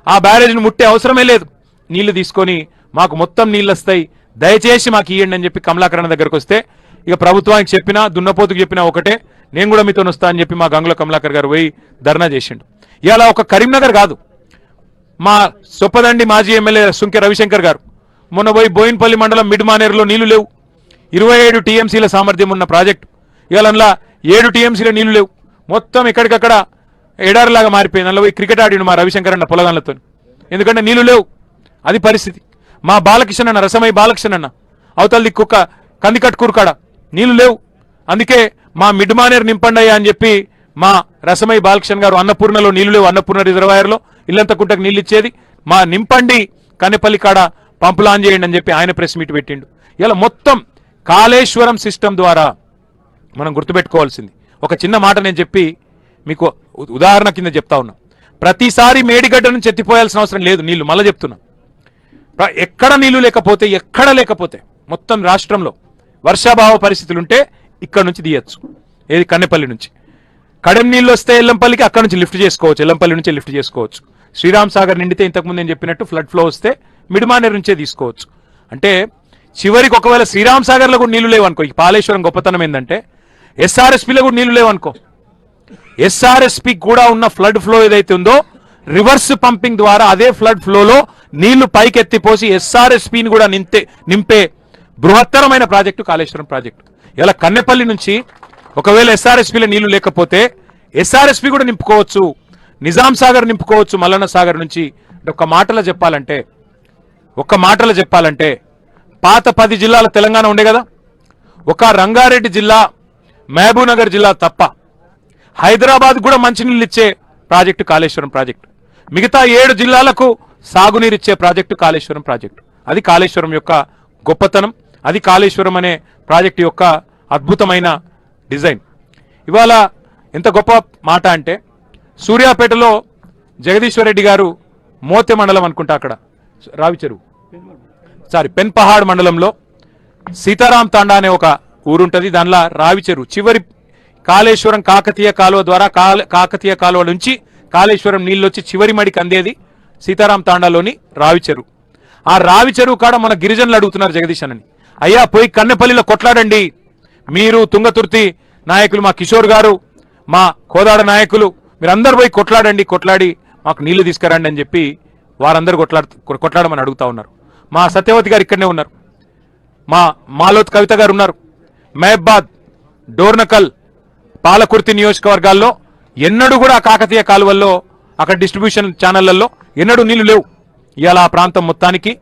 ఆ బ్యారేజ్ను ముట్టే అవసరమే లేదు, నీళ్లు తీసుకొని మాకు మొత్తం నీళ్ళు వస్తాయి, దయచేసి మాకు ఇవ్వండి అని చెప్పి కమలాకరణ దగ్గరకు వస్తే, ఇక ప్రభుత్వానికి చెప్పినా దున్నపోతుకు చెప్పినా ఒకటే, నేను కూడా మీతో వస్తా అని చెప్పి మా గంగుల కమలాకర్ గారు పోయి ధర్నా చేసిండు. ఇలా ఒక కరీంనగర్ కాదు, మా సొప్పదండి మాజీ ఎమ్మెల్యే సుంకె రవిశంకర్ గారు మొన్న పోయి బోయిన్పల్లి మండలం మిడ్ మానేరులో నీళ్లు లేవు, 27 టీఎంసీల సామర్థ్యం ఉన్న ప్రాజెక్టు, ఇవాళ 7 టీఎంసీల నీళ్లు లేవు, మొత్తం ఎక్కడికక్కడ ఎడారిలాగా మారిపోయింది. అందులో పోయి క్రికెట్ ఆడిండు మా రవిశంకర్ అన్న పొలగాన్లతో, ఎందుకంటే నీళ్లు లేవు, అది పరిస్థితి. మా బాలకిషన్ అన్న, రసమై బాలకిషన్ అన్న అవతల దిక్కు కందికట్కూరు కాడ నీళ్లు లేవు, అందుకే మా మిడ్ మానేరు నింపండి అని చెప్పి మా రసమై బాలకిషన్ గారు అన్నపూర్ణలో నీళ్లు లేవు, అన్నపూర్ణ రిజర్వాయర్లో ఇల్లంతకుంటకు నీళ్ళు ఇచ్చేది, మా నింపండి కన్నెపల్లి కాడ పంపులు ఆన్ చేయండి అని చెప్పి ఆయన ప్రెస్ మీట్ పెట్టిండు. ఇలా మొత్తం కాళేశ్వరం సిస్టమ్ ద్వారా మనం గుర్తుపెట్టుకోవాల్సింది ఒక చిన్న మాట నేను చెప్పి మీకు ఉదాహరణ కింద చెప్తా ఉన్నా. ప్రతిసారి మేడిగడ్డ నుంచి ఎత్తిపోయాల్సిన అవసరం లేదు నీళ్లు, మళ్ళీ చెప్తున్నా. ఎక్కడ నీళ్లు లేకపోతే మొత్తం రాష్ట్రంలో వర్షాభావ పరిస్థితులుంటే ఇక్కడ నుంచి తీయచ్చు, ఏది కన్నెపల్లి నుంచి. కడెం నీళ్ళు వస్తే ఎల్లంపల్లికి అక్కడ నుంచి లిఫ్ట్ చేసుకోవచ్చు, ఎల్లంపల్లి నుంచి లిఫ్ట్ చేసుకోవచ్చు. శ్రీరామ్ సాగర్ నిండితే ఇంతకుముందు నేను చెప్పినట్టు ఫ్లడ్ ఫ్లో వస్తే మిడిమానేరు నుంచే తీసుకోవచ్చు. అంటే చివరికి ఒకవేళ శ్రీరామ్ సాగర్లో కూడా నీళ్లు లేవనుకో, ఈ కాళేశ్వరం గొప్పతనం ఏంటంటే ఎస్ఆర్ఎస్పీలో కూడా నీళ్లు లేవనుకో, ఎస్ఆర్ఎస్పీ కూడా ఉన్న ఫ్లడ్ ఫ్లో ఏదైతే ఉందో రివర్స్ పంపింగ్ ద్వారా అదే ఫ్లడ్ ఫ్లోలో నీళ్లు పైకెత్తిపోసి ఎస్ఆర్ఎస్పీని కూడా నింపే బృహత్తరమైన ప్రాజెక్టు కాళేశ్వరం ప్రాజెక్టు. ఇలా కన్నెపల్లి నుంచి ఒకవేళ ఎస్ఆర్ఎస్పీలో నీళ్లు లేకపోతే ఎస్ఆర్ఎస్పీ కూడా నింపుకోవచ్చు, నిజాం సాగర్ నింపుకోవచ్చు మల్లన్న సాగర్ నుంచి. ఒక్క మాటలో చెప్పాలంటే పాత 10 జిల్లాల తెలంగాణ ఉండే కదా, ఒక రంగారెడ్డి జిల్లా, మహబూబ్నగర్ జిల్లా తప్ప హైదరాబాద్ కూడా మంచినీళ్ళు ఇచ్చే ప్రాజెక్టు కాళేశ్వరం ప్రాజెక్టు. మిగతా 7 జిల్లాలకు సాగునీరు ఇచ్చే ప్రాజెక్టు కాళేశ్వరం ప్రాజెక్టు. అది కాళేశ్వరం యొక్క గొప్పతనం, అది కాళేశ్వరం అనే ప్రాజెక్టు యొక్క అద్భుతమైన డిజైన్. ఇవాళ ఎంత గొప్ప మాట అంటే సూర్యాపేటలో జగదీశ్వర్ రెడ్డి గారు మోతె మండలం అనుకుంటా, అక్కడ పెన్పహాడ్ మండలంలో సీతారాం తాండా అనే ఒక ఊరుంటది, దానిలో రావిచెరువు చివరి కాళేశ్వరం కాకతీయ కాలువ ద్వారా కాకతీయ కాలువ నుంచి కాళేశ్వరం నీళ్ళు వచ్చి చివరి మడికి అందేది సీతారాం తాండాలోని రావిచెరువు. ఆ రావిచెరువు కాడ మన గిరిజనులు అడుగుతున్నారు జగదీశ్ అని, అయ్యా పోయి కన్నెపల్లిలో కొట్లాడండి, మీరు తుంగతుర్తి నాయకులు, మా కిషోర్ గారు, మా కోదాడ నాయకులు, మీరందరూ పోయి కొట్లాడి మాకు నీళ్లు తీసుకురండి అని చెప్పి వారందరూ కొట్లాడమని అడుగుతా ఉన్నారు. మా సత్యవతి గారు ఇక్కడనే ఉన్నారు, మా మాలోత్ కవిత గారు ఉన్నారు. మహబాద్, డోర్నకల్, పాలకుర్తి నియోజకవర్గాల్లో ఎన్నడూ కూడా కాకతీయ కాలువల్లో అక్కడ డిస్ట్రిబ్యూషన్ ఛానళ్లలో ఎన్నడూ నీళ్లు లేవు. ఇవాళ ఆ ప్రాంతం మొత్తానికి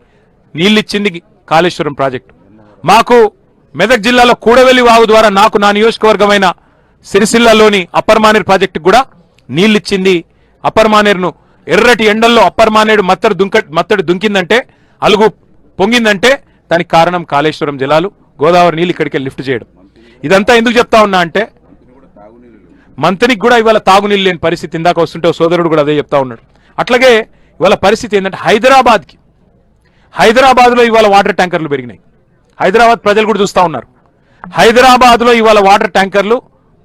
నీళ్ళిచ్చింది కాళేశ్వరం ప్రాజెక్టు. మాకు మెదక్ జిల్లాలో కూడవెల్లి వాగు ద్వారా నాకు నా నియోజకవర్గమైన సిరిసిల్లలోని అప్పర్ మానేరు ప్రాజెక్టుకు కూడా నీళ్ళిచ్చింది. అప్పర్ మానేరును ఎర్రటి ఎండల్లో అప్పర్ మానేరు మత్తడి దుంకిందంటే, అలుగు పొంగిందంటే దానికి కారణం కాళేశ్వరం జలాలు, గోదావరి నీళ్ళు ఇక్కడికి లిఫ్ట్ చేయడం. ఇదంతా ఎందుకు చెప్తా ఉన్నా అంటే మంత్రికి కూడా ఇవాళ తాగునీళ్ళు లేని పరిస్థితి. ఇందాక వస్తుంటే సోదరుడు కూడా అదే చెప్తా ఉన్నాడు. అట్లాగే ఇవాళ పరిస్థితి ఏంటంటే హైదరాబాద్లో ఇవాళ వాటర్ ట్యాంకర్లు పెరిగినాయి. హైదరాబాద్ ప్రజలు కూడా చూస్తూ ఉన్నారు. హైదరాబాద్లో ఇవాళ వాటర్ ట్యాంకర్లు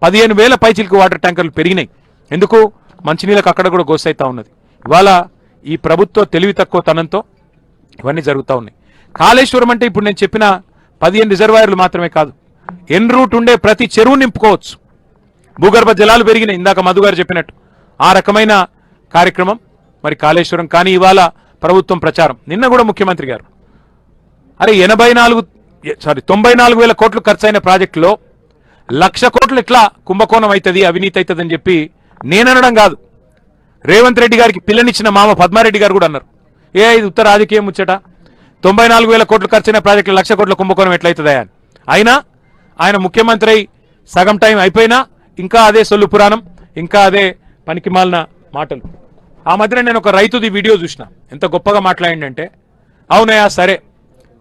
15,000 పైచిలకు వాటర్ ట్యాంకర్లు పెరిగినాయి. ఎందుకు? మంచినీళ్ళకి అక్కడ కూడా గోసైతా ఉన్నది. ఇవాళ ఈ ప్రభుత్వ తెలివి తక్కువ తనంతో ఇవన్నీ జరుగుతూ ఉన్నాయి. కాళేశ్వరం అంటే ఇప్పుడు నేను చెప్పిన 15 రిజర్వాయర్లు మాత్రమే కాదు, ఎన్ రూట్ ఉండే ప్రతి చెరువు నింపుకోవచ్చు. భూగర్భ జలాలు పెరిగినాయి ఇందాక మధు గారు చెప్పినట్టు. ఆ రకమైన కార్యక్రమం మరి కాళేశ్వరం. కానీ ఇవాళ ప్రభుత్వం ప్రచారం, నిన్న కూడా ముఖ్యమంత్రి గారు అరే 94,000 కోట్లు ఖర్చైన ప్రాజెక్టులో 1,00,000 కోట్లు ఎట్లా కుంభకోణం అవుతుంది, అవినీతి అవుతుంది అని చెప్పి నేననడం కాదు, రేవంత్ రెడ్డి గారికి పిల్లనిచ్చిన మామ పద్మారెడ్డి గారు కూడా అన్నారు. ఇది ఉత్తర రాజకీయం ముచ్చట, 94,000 కోట్లు ఖర్చైన ప్రాజెక్టులో 1,00,000 కోట్ల కుంభకోణం ఎట్లయితుందా అని. అయినా ఆయన ముఖ్యమంత్రి అయి సగం టైం అయిపోయినా ఇంకా అదే సొల్లు పురాణం, ఇంకా అదే పనికిమాలిన మాటలు. ఆ మధ్యన నేను ఒక రైతుది వీడియో చూసిన, ఎంత గొప్పగా మాట్లాడిండంటే, అవునయ్యా సరే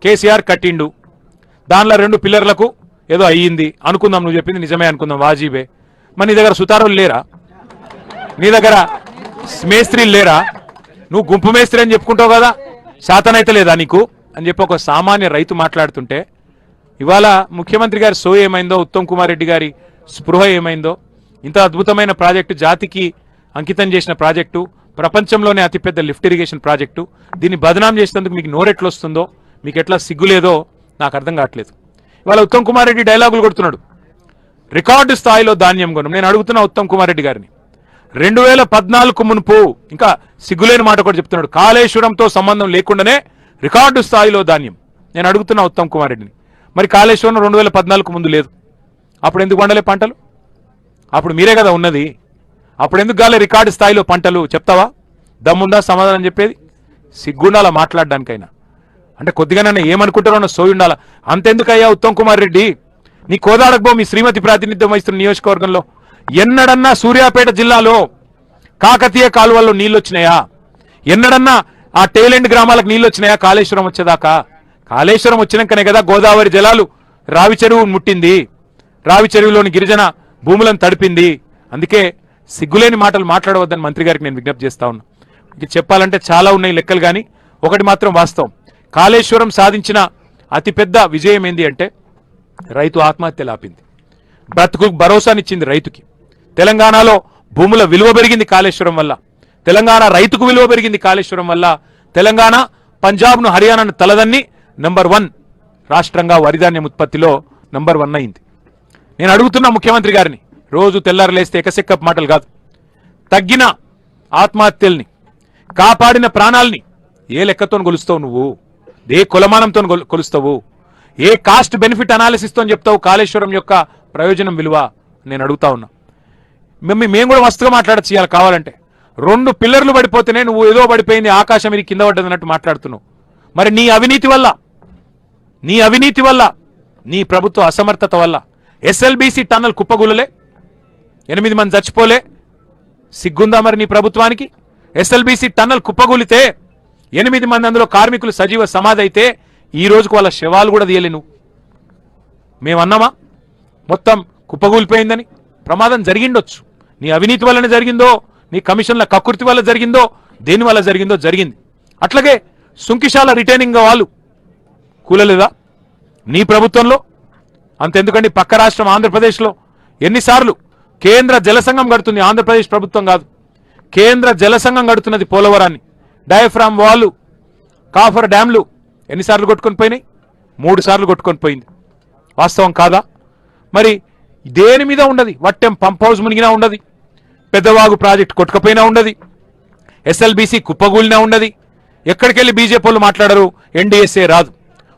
కేసీఆర్ కట్టిండు, దానిలో 2 పిల్లర్లకు ఏదో అయ్యింది అనుకుందాం, నువ్వు చెప్పింది నిజమే అనుకుందాం, వాజీబే. మరి నీ దగ్గర సుతారులు లేరా? నీ దగ్గర మేస్త్రీలు లేరా? నువ్వు గుంపు మేస్త్రి అని చెప్పుకుంటావు కదా, శాతనైతే లేదా నీకు అని చెప్పి ఒక సామాన్య రైతు మాట్లాడుతుంటే, ఇవాళ ముఖ్యమంత్రి గారి సో ఏమైందో, ఉత్తమ్ కుమార్ రెడ్డి గారి స్పృహ ఏమైందో, ఇంత అద్భుతమైన ప్రాజెక్టు, జాతికి అంకితం చేసిన ప్రాజెక్టు, ప్రపంచంలోనే అతిపెద్ద లిఫ్ట్ ఇరిగేషన్ ప్రాజెక్టు, దీన్ని బదనాం చేసినందుకు మీకు నోరెట్లు వస్తుందో, మీకు ఎట్లా సిగ్గులేదో నాకు అర్థం కావట్లేదు. ఇవాళ ఉత్తమ్ కుమార్ రెడ్డి డైలాగులు కొడుతున్నాడు, రికార్డు స్థాయిలో ధాన్యం కొనం. నేను అడుగుతున్నా ఉత్తమ్ కుమార్ రెడ్డి గారిని, 2014 మునుపు, ఇంకా సిగ్గులేని మాట కూడా చెప్తున్నాడు, కాళేశ్వరంతో సంబంధం లేకుండానే రికార్డు స్థాయిలో ధాన్యం. నేను అడుగుతున్నా ఉత్తమ్ కుమార్ రెడ్డిని, మరి కాళేశ్వరం 2014 ముందు లేదు, అప్పుడు ఎందుకు పండలే పంటలు? అప్పుడు మీరే కదా ఉన్నది, అప్పుడు ఎందుకు గాలే రికార్డు స్థాయిలో పంటలు? చెప్తావా? దమ్ముందా సమాధానం చెప్పేది? సిగ్గుండాలా మాట్లాడడానికైనా? అంటే కొద్దిగానే ఏమనుకుంటారో అన్న సోయి ఉండాలా. అంతెందుకయ్యా ఉత్తమ్ కుమార్ రెడ్డి, నీ కోదాడకు మీ శ్రీమతి ప్రాతినిధ్యం వహిస్తున్న నియోజకవర్గంలో ఎన్నడన్నా సూర్యాపేట జిల్లాలో కాకతీయ కాలువల్లో నీళ్ళు వచ్చినాయా? ఎన్నడన్నా ఆ టేలెండ్ గ్రామాలకు నీళ్ళు వచ్చినాయా కాళేశ్వరం వచ్చేదాకా? కాళేశ్వరం వచ్చినాకనే కదా గోదావరి జలాలు రావి చెరువు ముట్టింది, రావి చెరువులోని గిరిజన భూములను తడిపింది. అందుకే సిగ్గులేని మాటలు మాట్లాడవద్దని మంత్రి గారికి నేను విజ్ఞప్తి చేస్తా ఉన్నా. ఇంక చెప్పాలంటే చాలా ఉన్నాయి లెక్కలు, కానీ ఒకటి మాత్రం వాస్తవం, కాళేశ్వరం సాధించిన అతిపెద్ద విజయం ఏంది అంటే రైతు ఆత్మహత్యలు ఆపింది, బ్రతుకు భరోసానిచ్చింది రైతుకి. తెలంగాణలో భూముల విలువ పెరిగింది కాళేశ్వరం వల్ల, తెలంగాణ రైతుకు విలువ పెరిగింది కాళేశ్వరం వల్ల. తెలంగాణ పంజాబ్ను హర్యానాను తలదన్ని నంబర్ 1 రాష్ట్రంగా వరిధాన్యం ఉత్పత్తిలో నంబర్ 1 అయింది. నేను అడుగుతున్నా ముఖ్యమంత్రి గారిని, రోజు తెల్లారు లేస్తే ఎకసెక్కపు మాటలు కాదు, తగ్గిన ఆత్మహత్యల్ని, కాపాడిన ప్రాణాలని ఏ లెక్కతో కొలుస్తావు నువ్వు? ఏ కొలమానంతో కొలుస్తావు? ఏ కాస్ట్ బెనిఫిట్ అనాలిసిస్తో చెప్తావు కాళేశ్వరం యొక్క ప్రయోజనం విలువ? నేను అడుగుతా ఉన్నా. మేము కూడా మస్తుగా మాట్లాడచ్చు ఇవాళ కావాలంటే. 2 పిల్లర్లు పడిపోతేనే నువ్వు ఏదో పడిపోయింది, ఆకాశం ఇది కింద పడ్డది అన్నట్టు మాట్లాడుతున్నావు. మరి నీ అవినీతి వల్ల, నీ ప్రభుత్వ అసమర్థత వల్ల ఎస్ఎల్బీసీ టన్నల్ కుప్పగులలే, 8 మంది చచ్చిపోలే. సిగ్గుందా మరి నీ ప్రభుత్వానికి? ఎస్ఎల్బీసీ టన్నల్ కుప్పగూలితే 8 మంది అందులో కార్మికులు సజీవ సమాధి అయితే ఈ రోజుకు వాళ్ళ శవాలు కూడా తీయలే. నువ్వు మేమన్నామా మొత్తం కుప్పగూలిపోయిందని? ప్రమాదం జరిగిండొచ్చు, నీ అవినీతి వల్లనే జరిగిందో, నీ కమిషన్ల కకృతి వల్ల జరిగిందో, దేని వల్ల జరిగిందో జరిగింది. అట్లాగే సుంకిశాల రిటైనింగ్ వాళ్ళు కూలలేదా నీ ప్రభుత్వంలో? అంతెందుకండి, పక్క రాష్ట్రం ఆంధ్రప్రదేశ్లో ఎన్నిసార్లు కేంద్ర జలసంఘం కడుతుంది, ఆంధ్రప్రదేశ్ ప్రభుత్వం కాదు, కేంద్ర జలసంఘం కడుతున్నది పోలవరాన్ని. డయాఫ్రామ్ వాలు, కాఫర్ డ్యాంలు ఎన్నిసార్లు కొట్టుకొని పోయినాయి? 3 సార్లు కొట్టుకొని పోయింది. వాస్తవం కాదా? మరి దేని మీద ఉండదు, వట్టెం పంప్ హౌస్ మునిగినా ఉండదు, పెద్దవాగు ప్రాజెక్ట్ కొట్టుకపోయినా ఉండదు, ఎస్ఎల్బీసీ కుప్పగూలినా ఉండదు. ఎక్కడికెళ్ళి బీజేపీ వాళ్ళు మాట్లాడరు, ఎన్డీఎస్ఏ రాదు.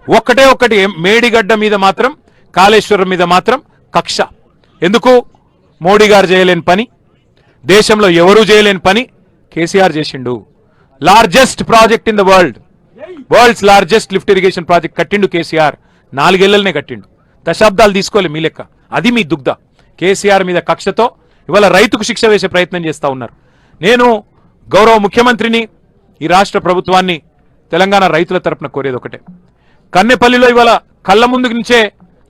ఒక్కటి మేడిగడ్డ మీద మాత్రం, కాళేశ్వరం మీద మాత్రం కక్ష. ఎందుకు? మోడీ గారు చేయలేని పని, దేశంలో ఎవరూ చేయలేని పని కేసీఆర్ చేసిండు. Largest project in the world's largest lift irrigation project కట్టిండు కేసీఆర్. 4 ఏళ్లనే కట్టిండు, దశాబ్దాలు తీసుకోలే మీ లెక్క. అది మీ దుగ్ధ. కేసీఆర్ మీద కక్షతో ఇవాళ రైతుకు శిక్ష వేసే ప్రయత్నం చేస్తా ఉన్నారు. నేను గౌరవ ముఖ్యమంత్రిని, ఈ రాష్ట్ర ప్రభుత్వాన్ని, తెలంగాణ రైతుల తరపున కోరేది ఒకటే, కన్నెపల్లిలో ఇవాళ కళ్ళ ముందుకు నుంచే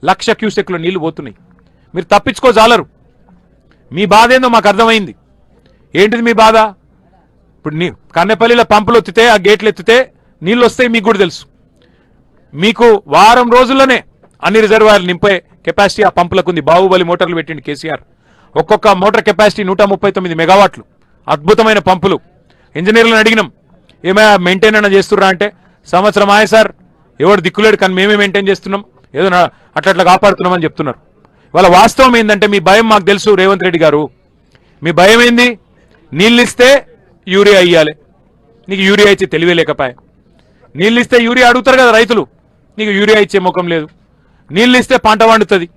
1,00,000 క్యూసెక్ల నీళ్లు పోతున్నాయి. మీరు తప్పించుకోజాలరు. మీ బాధ ఏందో మాకు అర్థమైంది. ఏంటిది మీ బాధ? ఇప్పుడు కన్నెపల్లిలో పంపులు ఎత్తితే, ఆ గేట్లు ఎత్తితే నీళ్ళు వస్తాయి, మీకు కూడా తెలుసు. మీకు వారం రోజుల్లోనే అన్ని రిజర్వాయర్లు నింపే కెపాసిటీ ఆ పంపులకు ఉంది. బాహుబలి మోటార్లు పెట్టిండు కేసీఆర్. ఒక్కొక్క మోటార్ కెపాసిటీ 139 మెగావాట్లు. అద్భుతమైన పంపులు. ఇంజనీర్లను అడిగినాం, ఏమైనా మెయింటైన్ అయినా చేస్తుర్రా అంటే, సంవత్సరం ఆయే సార్, ఎవరు దిక్కులేడు, కానీ మేమే మెయింటైన్ చేస్తున్నాం, ఏదో అట్లా కాపాడుతున్నామని చెప్తున్నారు. వాళ్ళ వాస్తవం ఏంటంటే, మీ భయం మాకు తెలుసు రేవంత్ రెడ్డి గారు. మీ భయం ఏంది? నీళ్ళు ఇస్తే యూరియా ఇయ్యాలి, నీకు యూరియా ఇచ్చే తెలివే లేకపోయా. నీళ్ళు ఇస్తే యూరియా అడుగుతారు కదా రైతులు, నీకు యూరియా ఇచ్చే ముఖం లేదు. నీళ్ళు ఇస్తే పంట వండుతుంది,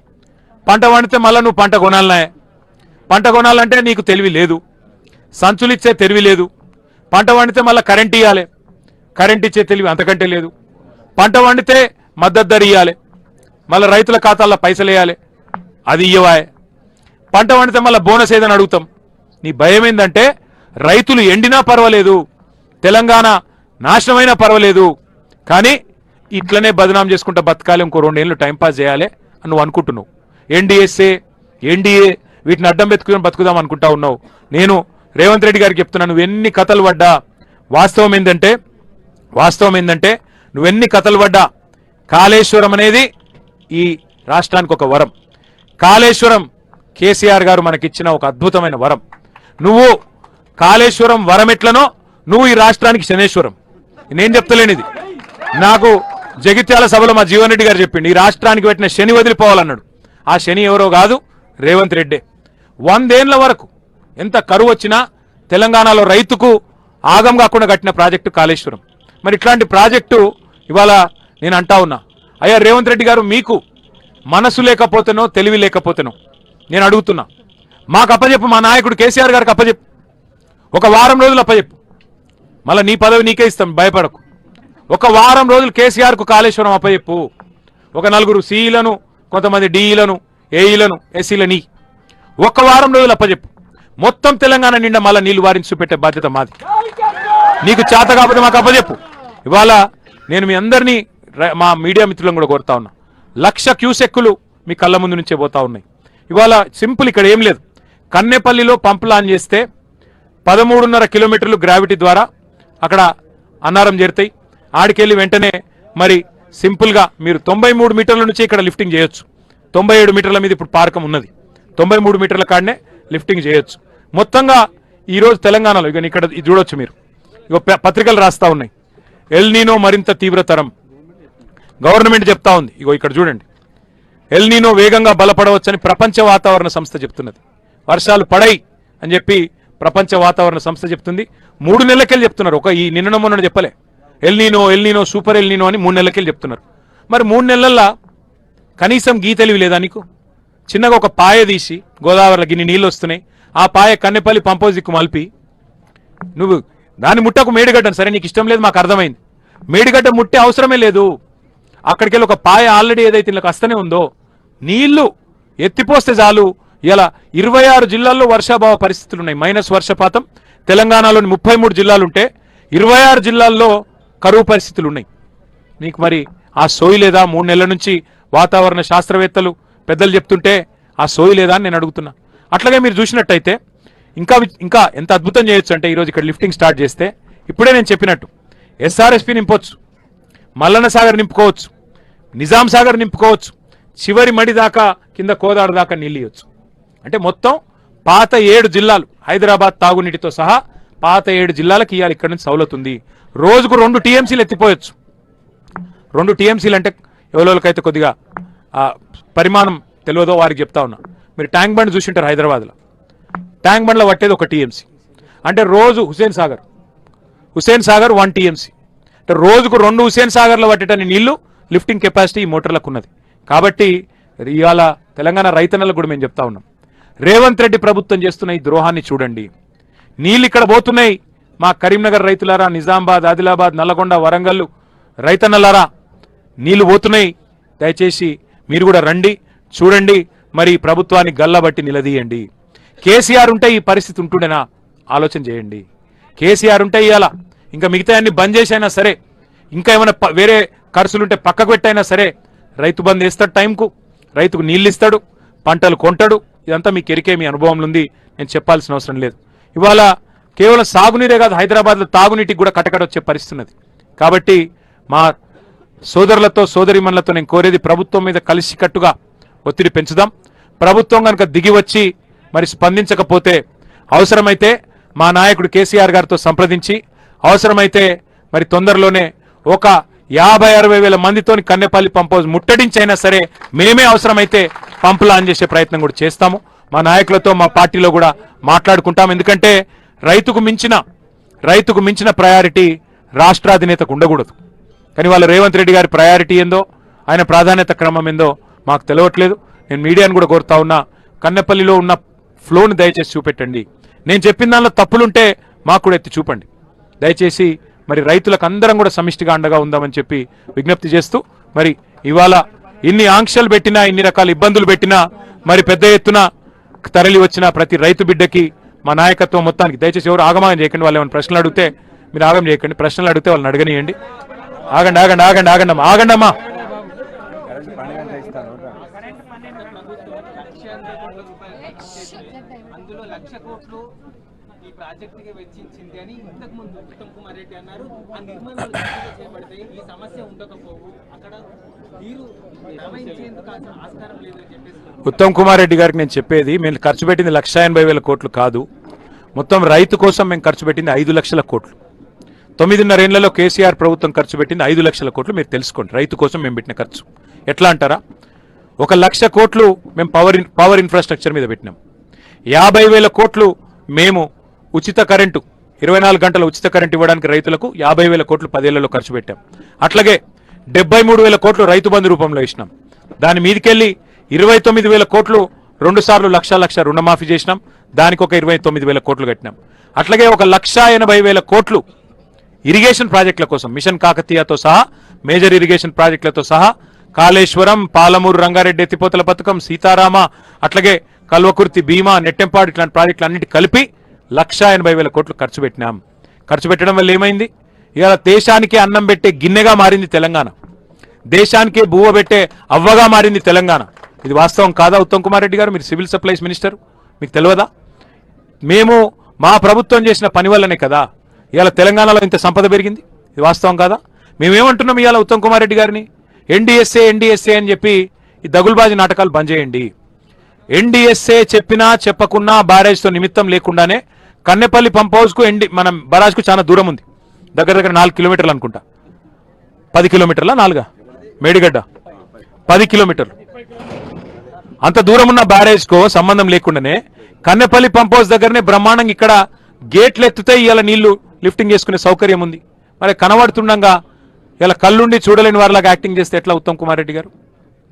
పంట వండితే మళ్ళీ నువ్వు పంట కొనాలనే, పంట కొనాలంటే నీకు తెలివి లేదు, సంచులు ఇచ్చే తెలివి లేదు. పంట వండితే మళ్ళీ కరెంట్ ఇవ్వాలి, కరెంట్ ఇచ్చే తెలివి అంతకంటే లేదు. పంట వండితే మద్దతు ధర ఇవ్వాలి, మళ్ళీ రైతుల ఖాతాల్లో పైసలు వేయాలి, అది ఇయ్యవాయే. పంట పండితే మళ్ళీ బోనస్ ఏదని అడుగుతాం. నీ భయం ఏంటంటే రైతులు ఎండినా పర్వాలేదు, తెలంగాణ నాశనమైనా పర్వాలేదు, కానీ ఇట్లనే బదనాం చేసుకుంటా బతకాలి, ఇంకో 2 ఏళ్ళు టైంపాస్ చేయాలి అని నువ్వు అనుకుంటున్నావు. ఎన్డీఏ వీటిని అడ్డం పెట్టుకుని బతుకుదాం అనుకుంటా ఉన్నావు. నేను రేవంత్ రెడ్డి గారికి చెప్తున్నా, నువ్వు ఎన్ని కథలు పడ్డా వాస్తవం ఏంటంటే నువ్వెన్ని కథలు పడ్డా కాళేశ్వరం అనేది ఈ రాష్ట్రానికి ఒక వరం. కాళేశ్వరం కేసీఆర్ గారు మనకిచ్చిన ఒక అద్భుతమైన వరం. నువ్వు కాళేశ్వరం వరం ఎట్లనో నువ్వు ఈ రాష్ట్రానికి శనేశ్వరం. నేను చెప్తలేనిది, నాకు జగిత్యాల సభలో మా జీవన్ రెడ్డి గారు చెప్పిండు, ఈ రాష్ట్రానికి పెట్టిన శని వదిలిపోవాలన్నాడు. ఆ శని ఎవరో కాదు, రేవంత్ రెడ్డే. 100 ఏళ్ల వరకు ఎంత కరువు వచ్చినా తెలంగాణలో రైతుకు ఆగం కాకుండా కట్టిన ప్రాజెక్టు కాళేశ్వరం. మరి ఇట్లాంటి ప్రాజెక్టు ఇవాళ నేను అంటా ఉన్నా, అయ్యా రేవంత్ రెడ్డి గారు, మీకు మనసు లేకపోతేనో తెలివి లేకపోతేనో నేను అడుగుతున్నా, మాకు అప్పచెప్పు, మా నాయకుడు కేసీఆర్ గారికి అప్పచెప్పు, ఒక వారం రోజులు అప్పచెప్పు, మళ్ళీ నీ పదవి నీకే ఇస్తాం, భయపడకు. ఒక వారం రోజులు కేసీఆర్కు కాళేశ్వరం అప్పచెప్పు, ఒక 4 సిఈలను, కొంతమంది డిఈలను, ఏఈలను, ఎస్సీలని ఒక్క వారం రోజులు అప్పచెప్పు. మొత్తం తెలంగాణ నిండా మళ్ళీ నీళ్లు వారించి చూపెట్టే బాధ్యత మాది. నీకు చేత కాకపోతే మాకు అప్పచెప్పు. ఇవాళ నేను మీ అందరినీ, మా మీడియా మిత్రులను కూడా కోరుతా ఉన్నా, 1,00,000 క్యూసెక్కులు మీ కళ్ళ ముందు నుంచే పోతా ఉన్నాయి. ఇవాళ సింపుల్, ఇక్కడ ఏం లేదు, కన్నెపల్లిలో పంప్ లాంచ్ చేస్తే 13.5 కిలోమీటర్లు గ్రావిటీ ద్వారా అక్కడ అన్నారం చేరుతాయి. ఆడికెళ్ళి వెంటనే మరి సింపుల్గా మీరు 93 మీటర్ల నుంచి ఇక్కడ లిఫ్టింగ్ చేయొచ్చు. 97 మీటర్ల మీద ఇప్పుడు పార్కం ఉన్నది, 93 మీటర్ల కాడనే లిఫ్టింగ్ చేయొచ్చు. మొత్తంగా ఈరోజు తెలంగాణలో ఇక ఇక్కడ చూడొచ్చు మీరు, ఇక పత్రికలు రాస్తా ఉన్నాయి, ఎల్ నీనో మరింత తీవ్రతరం. గవర్నమెంట్ చెప్తా ఉంది, ఇగో ఇక్కడ చూడండి, ఎల్ నీనో వేగంగా బలపడవచ్చని ప్రపంచ వాతావరణ సంస్థ చెప్తున్నది. వర్షాలు పడై అని చెప్పి ప్రపంచ వాతావరణ సంస్థ చెప్తుంది. 3 నెలలకెళ్ళి చెప్తున్నారు, ఒక ఈ నిన్న మొన్న చెప్పలే. ఎల్ నీనో సూపర్ ఎల్ నీనో అని 3 నెలలకెళ్ళి చెప్తున్నారు. మరి 3 నెలల్లో కనీసం గీతలివి లేదా నీకు? చిన్నగా ఒక పాయ తీసి గోదావరిలో గిన్ని నీళ్ళు వస్తున్నాయి, ఆ పాయ కన్నెపల్లి పంపోజిక్కు మలిపి నువ్వు దాన్ని ముట్టకు, మేడిగడ్డను. సరే నీకు ఇష్టం లేదు, మాకు అర్థమైంది, మేడిగడ్డ ముట్టే అవసరమే లేదు. అక్కడికి వెళ్ళి ఒక పాయ ఆల్రెడీ ఏదైతే ఇళ్ళకి వస్తూనే ఉందో నీళ్లు ఎత్తిపోస్తే చాలు. ఇలా 26 జిల్లాల్లో వర్షాభావ పరిస్థితులు ఉన్నాయి, మైనస్ వర్షపాతం. తెలంగాణలోని 33 జిల్లాలుంటే 26 జిల్లాల్లో కరువు పరిస్థితులు ఉన్నాయి. నీకు మరి ఆ సోయి లేదా? 3 నెలల నుంచి వాతావరణ శాస్త్రవేత్తలు పెద్దలు చెప్తుంటే ఆ సోయి లేదా అని నేను అడుగుతున్నా. అట్లాగే మీరు చూసినట్టయితే ఇంకా ఎంత అద్భుతం చేయొచ్చు అంటే, ఈరోజు ఇక్కడ లిఫ్టింగ్ స్టార్ట్ చేస్తే ఇప్పుడే నేను చెప్పినట్టు ఎస్ఆర్ఎస్పి నింపొచ్చు, మల్లన్న సాగర్ నింపుకోవచ్చు, నిజాం సాగర్ నింపుకోవచ్చు, చివరి మడి దాకా కింద కోదాడు దాకా నీళ్ళు ఇవ్వచ్చు. అంటే మొత్తం పాత 7 జిల్లాలు, హైదరాబాద్ తాగునీటితో సహా పాత 7 జిల్లాలకు ఇవ్వాలి ఇక్కడ నుంచి సౌలత్ ఉంది. రోజుకు 2 టీఎంసీలు ఎత్తిపోయొచ్చు. 2 టీఎంసీలు అంటే ఎవరికైతే కొద్దిగా పరిమాణం తెలియదో వారికి చెప్తా ఉన్నా. మీరు ట్యాంక్ బండ్ చూసింటారు, హైదరాబాద్లో ట్యాంక్ బండ్లో పట్టేది 1 టీఎంసీ. అంటే రోజు హుసేన్ సాగర్ 1 టీఎంసీ, అంటే రోజుకు 2 హుసేన్ సాగర్లో పట్టేటని నీళ్లు లిఫ్టింగ్ కెపాసిటీ ఈ మోటార్లకు ఉన్నది. కాబట్టి ఇవాళ తెలంగాణ రైతన్నలకు కూడా మేము చెప్తా ఉన్నాం, రేవంత్ రెడ్డి ప్రభుత్వం చేస్తున్న ఈ ద్రోహాన్ని చూడండి. నీళ్ళు ఇక్కడ పోతున్నాయి, మా కరీంనగర్ రైతులారా, నిజామాబాద్, ఆదిలాబాద్, నల్లగొండ, వరంగల్ రైతన్నలారా, నీళ్లు పోతున్నాయి. దయచేసి మీరు కూడా రండి, చూడండి, మరి ప్రభుత్వాన్ని గల్లబట్టి నిలదీయండి. కేసీఆర్ ఉంటే ఈ పరిస్థితి ఉంటుండేనా? ఆలోచన చేయండి. కేసీఆర్ ఉంటే ఇవాళ ఇంకా మిగతా అన్ని బంద్ చేసైనా సరే, ఇంకా ఏమైనా వేరే ఖర్చులుంటే పక్కకు పెట్టైనా సరే రైతు బంద్ వేస్తాడు, టైంకు రైతుకు నీళ్ళు ఇస్తాడు, పంటలు కొంటాడు. ఇదంతా మీకు ఎరికే, మీ అనుభవంలో ఉంది, నేను చెప్పాల్సిన అవసరం లేదు. ఇవాళ కేవలం సాగునీరే కాదు, హైదరాబాద్లో తాగునీటికి కూడా కటకడ వచ్చే పరిస్థితి ఉన్నది. కాబట్టి మా సోదరులతో సోదరిమణులతో నేను కోరేది, ప్రభుత్వం మీద కలిసికట్టుగా ఒత్తిడి పెంచుదాం. ప్రభుత్వం కనుక దిగి వచ్చి మరి స్పందించకపోతే అవసరమైతే మా నాయకుడు కేసీఆర్ గారితో సంప్రదించి అవసరమైతే మరి తొందరలోనే ఒక 50-60 వేల మందితోని కన్నెపల్లి పంపోజ్ ముట్టడించైనా సరే మేమే అవసరమైతే పంపు లాంచ్ చేసే ప్రయత్నం కూడా చేస్తాము. మా నాయకులతో మా పార్టీలో కూడా మాట్లాడుకుంటాం. ఎందుకంటే రైతుకు మించిన ప్రయారిటీ రాష్ట్రాధినేతకు ఉండకూడదు. కానీ వాళ్ళ రేవంత్ రెడ్డి గారి ప్రయారిటీ ఏందో, ఆయన ప్రాధాన్యత క్రమం ఏందో మాకు తెలియట్లేదు. నేను మీడియాను కూడా కోరుతా ఉన్నా, కన్నెపల్లిలో ఉన్న ఫ్లోని దయచేసి చూపెట్టండి. నేను చెప్పిన దానిలో తప్పులుంటే మాకు కూడా ఎత్తి చూపండి దయచేసి. మరి రైతులకు అందరం కూడా సమిష్టిగా అండగా ఉందామని చెప్పి విజ్ఞప్తి చేస్తూ, మరి ఇవాళ ఇన్ని ఆంక్షలు పెట్టినా, ఇన్ని రకాల ఇబ్బందులు పెట్టినా, మరి పెద్ద ఎత్తున తరలి వచ్చిన ప్రతి రైతు బిడ్డకి మా నాయకత్వం మొత్తానికి, దయచేసి ఎవరు ఆగమాగం చేయకండి. వాళ్ళు ఏమైనా ప్రశ్నలు అడిగితే మీరు ఆగం చేయకండి, ప్రశ్నలు అడిగితే వాళ్ళని అడగనియండి. ఆగండి ఆగండి ఆగండి ఆగండి ఆగండమ్మా. అందులో 1,00,000 కోట్లు ఈ ప్రాజెక్టుకి వెచ్చించింది అని ఇంతకు ముందు ఉత్తమ్ కుమార్ రెడ్డి అన్నారు. ఆ నిర్మాణాలు చేపడితే ఈ సమస్య ఉండకపోవు, అక్కడ నీరు ప్రవహించేందుకు ఆస్కారం లేదని చెప్పేసి ఉత్తమ్ కుమార్ రెడ్డి గారికి నేను చెప్పేది, మేము ఖర్చు పెట్టింది 1,80,000 కోట్లు కాదు. మొత్తం రైతు కోసం మేము ఖర్చు పెట్టింది 5 లక్షల కోట్లు. 9.5 ఏళ్లలో కేసీఆర్ ప్రభుత్వం ఖర్చు పెట్టింది 5 లక్షల కోట్లు. మీరు తెలుసుకోండి, రైతు కోసం మేము పెట్టిన ఖర్చు ఎట్లా అంటారా? 1,00,000 కోట్లు మేము పవర్ ఇన్ఫ్రాస్ట్రక్చర్ మీద పెట్టినాం. 50,000 కోట్లు మేము ఉచిత కరెంటు, 24 గంటల ఉచిత కరెంటు ఇవ్వడానికి రైతులకు 50,000 కోట్లు 10 ఏళ్లలో ఖర్చు పెట్టాం. అట్లాగే 73,000 కోట్లు రైతు బంధు రూపంలో ఇచ్చినాం. దాని మీదకెళ్ళి 29,000 కోట్లు 2 సార్లు లక్ష రుణమాఫీ చేసినాం. దానికి ఒక 29,000 కోట్లు కట్టినాం. అట్లాగే 1,80,000 కోట్లు ఇరిగేషన్ ప్రాజెక్టుల కోసం, మిషన్ కాకతీయతో సహా, మేజర్ ఇరిగేషన్ ప్రాజెక్టులతో సహా, కాళేశ్వరం, పాలమూరు రంగారెడ్డి ఎత్తిపోతల పథకం, సీతారామ, అట్లాగే కల్వకుర్తి, భీమా, నెట్టెంపాడు ఇట్లాంటి ప్రాజెక్టులు అన్నిటి కలిపి 1,80,000 కోట్లు ఖర్చు పెట్టినాం. ఖర్చు పెట్టడం వల్ల ఏమైంది? ఇవాళ దేశానికే అన్నం పెట్టే గిన్నెగా మారింది తెలంగాణ, దేశానికే బువ్వ పెట్టే అవ్వగా మారింది తెలంగాణ. ఇది వాస్తవం కాదా ఉత్తమ్ కుమార్ రెడ్డి గారు? మీరు సివిల్ సప్లైస్ మినిస్టర్, మీకు తెలియదా? మేము మా ప్రభుత్వం చేసిన పని వల్లనే కదా ఇవాళ తెలంగాణలో ఇంత సంపద పెరిగింది. ఇది వాస్తవం కాదా? మేమేమంటున్నాం ఇవాళ ఉత్తమ్ కుమార్ రెడ్డి గారిని? ఎన్డీఎస్ఏ అని చెప్పి ఈ దగులుబాజీ నాటకాలు బంద్ చేయండి. ఎన్డీఎస్ఏ చెప్పినా చెప్పకున్నా బ్యారేజ్తో నిమిత్తం లేకుండానే కన్నెపల్లి పంప్ హౌస్కు మనం బరాజ్కు చాలా దూరం ఉంది, దగ్గర 4 కిలోమీటర్లు అనుకుంటా. 10 కిలోమీటర్ల 4 మేడిగడ్డ 10 కిలోమీటర్లు. అంత దూరం ఉన్న బ్యారేజ్కు సంబంధం లేకుండానే కన్నెపల్లి పంప్ హౌస్ దగ్గరనే బ్రహ్మాండంగా ఇక్కడ గేట్లు ఎత్తుతే ఇవాళ నీళ్లు లిఫ్టింగ్ చేసుకునే సౌకర్యం ఉంది. మరి కనబడుతుండగా ఇలా కళ్ళుండి చూడలేని వారిలాగా యాక్టింగ్ చేస్తే ఎట్లా ఉత్తమ్ కుమార్ రెడ్డి గారు?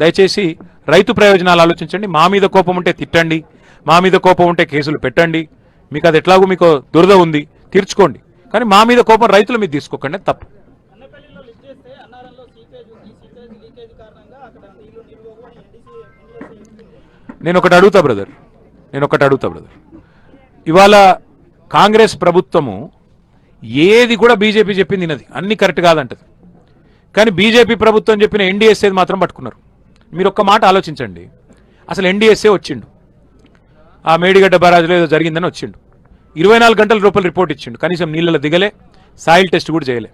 దయచేసి రైతు ప్రయోజనాలు ఆలోచించండి. మా మీద కోపం ఉంటే తిట్టండి, మా మీద కోపం ఉంటే కేసులు పెట్టండి. మీకు అది ఎట్లాగో మీకు దురద ఉంది, తీర్చుకోండి. కానీ మా మీద కోపం రైతుల మీద తీసుకోకండి, తప్పు. నేను ఒకటి అడుగుతా బ్రదర్, ఇవాళ కాంగ్రెస్ ప్రభుత్వము ఏది కూడా బీజేపీ చెప్పింది వినది, అన్ని కరెక్ట్ కాదంటది. కానీ బీజేపీ ప్రభుత్వం చెప్పిన ఎన్డీఎస్ఏ మాత్రం పట్టుకున్నారు. మీరు ఒక్క మాట ఆలోచించండి, అసలు ఎన్డీఎస్ఏ వచ్చిండు, ఆ మేడిగడ్డ బరాజ్లో ఏదో జరిగిందని వచ్చిండు, 24 గంటల రూపాయలు రిపోర్ట్ ఇచ్చిండు, కనీసం నీళ్ళలో దిగలే, సాయిల్ టెస్ట్ కూడా చేయలే.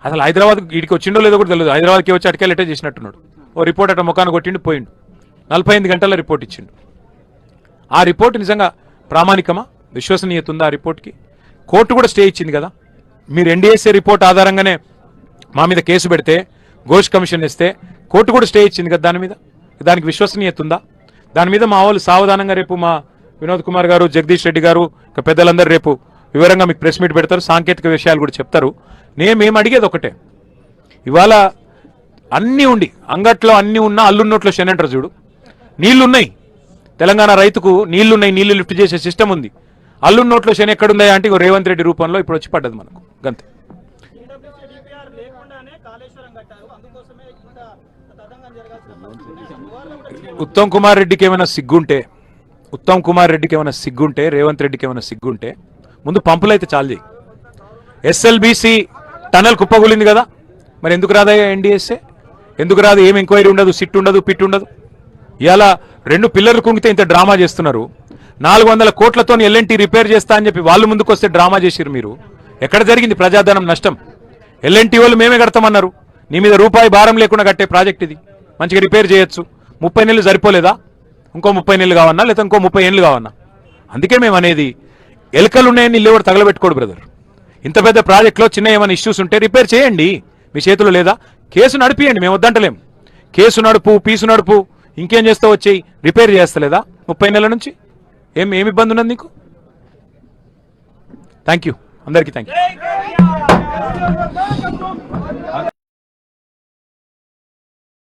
అసలు హైదరాబాద్ వీడికి వచ్చిండో లేదో కూడా తెలియదు, హైదరాబాద్కి వచ్చి అటకెళ్ళటే చేసినట్టున్నాడు. ఓ రిపోర్ట్ అట్లా ముఖాన్ని కొట్టిండు, పోయిండు. 48 గంటల రిపోర్ట్ ఇచ్చిండు. ఆ రిపోర్ట్ నిజంగా ప్రామాణికమా? విశ్వసనీయత ఉందా ఆ రిపోర్ట్కి? కోర్టు కూడా స్టే ఇచ్చింది కదా. మీరు ఎన్డీఎస్ఏ రిపోర్ట్ ఆధారంగానే మా మీద కేసు పెడితే, ఘోష్ కమిషన్ ఇస్తే కోర్టు కూడా స్టే ఇచ్చింది కదా దాని మీద. దానికి విశ్వసనీయత ఉందా? దాని మీద మా వాళ్ళు సావధానంగా రేపు మా వినోద్ కుమార్ గారు, జగదీష్ రెడ్డి గారు, పెద్దలందరూ రేపు వివరంగా మీకు ప్రెస్ మీట్ పెడతారు, సాంకేతిక విషయాలు కూడా చెప్తారు. మేము అడిగేది ఒకటే, ఇవాళ అన్నీ ఉండి అంగట్లో అన్నీ ఉన్నా అల్లున్నోట్లో శనంటారు చూడు. నీళ్లున్నాయి, తెలంగాణ రైతుకు నీళ్లున్నాయి, నీళ్లు లిఫ్ట్ చేసే సిస్టమ్ ఉంది. అల్లున్నోట్లో శని ఎక్కడుందా అంటే రేవంత్ రెడ్డి రూపంలో ఇప్పుడు వచ్చి పడ్డది మనకు, గంతే. ఉత్తమ్ కుమార్ రెడ్డికి ఏమైనా సిగ్గుంటే, రేవంత్ రెడ్డికి ఏమైనా సిగ్గుంటే ముందు పంపులు అయితే చాలు చేయి. ఎస్ఎల్బీసీ టనల్ కుప్పగూలింది కదా, మరి ఎందుకు రాదయ్యా ఎన్డీఎస్ఏ? ఎందుకు రాదు? ఏం ఎంక్వైరీ ఉండదు, సిట్ ఉండదు, పిట్ ఉండదు. ఇలా 2 పిల్లర్లు కుంగితే ఇంత డ్రామా చేస్తున్నారు. 400 కోట్లతో ఎల్ఎన్టీ రిపేర్ చేస్తా అని చెప్పి వాళ్ళు ముందుకు వస్తే డ్రామా చేసిరు మీరు. ఎక్కడ జరిగింది ప్రజాధనం నష్టం? ఎల్ఎన్టీ వాళ్ళు మేమే కడతామన్నారు. నీ మీద రూపాయి భారం లేకుండా కట్టే ప్రాజెక్ట్ ఇది, మంచిగా రిపేర్ చేయొచ్చు. 30 నెలలు సరిపోలేదా? ఇంకో 30 నెలలు కావన్నా, లేదా ఇంకో 30 ఏళ్ళు కావన్నా? అందుకే మేము అనేది, ఎలకలు ఉన్నాయని నీళ్ళు ఎవరు తగలబెట్టుకోడు బ్రదర్. ఇంత పెద్ద ప్రాజెక్ట్లో చిన్న ఏమైనా ఇష్యూస్ ఉంటే రిపేర్ చేయండి, మీ చేతిలో లేదా? కేసు నడిపియండి, మేము వద్దంటలేం. కేసు నడుపు, పీసు నడుపు, ఇంకేం చేస్తావు వచ్చేయి, రిపేర్ చేస్తలేదా 30 నెలల నుంచి? ఏమి ఇబ్బంది ఉన్నది నీకు? థ్యాంక్ యూ, అందరికీ థ్యాంక్ యూ.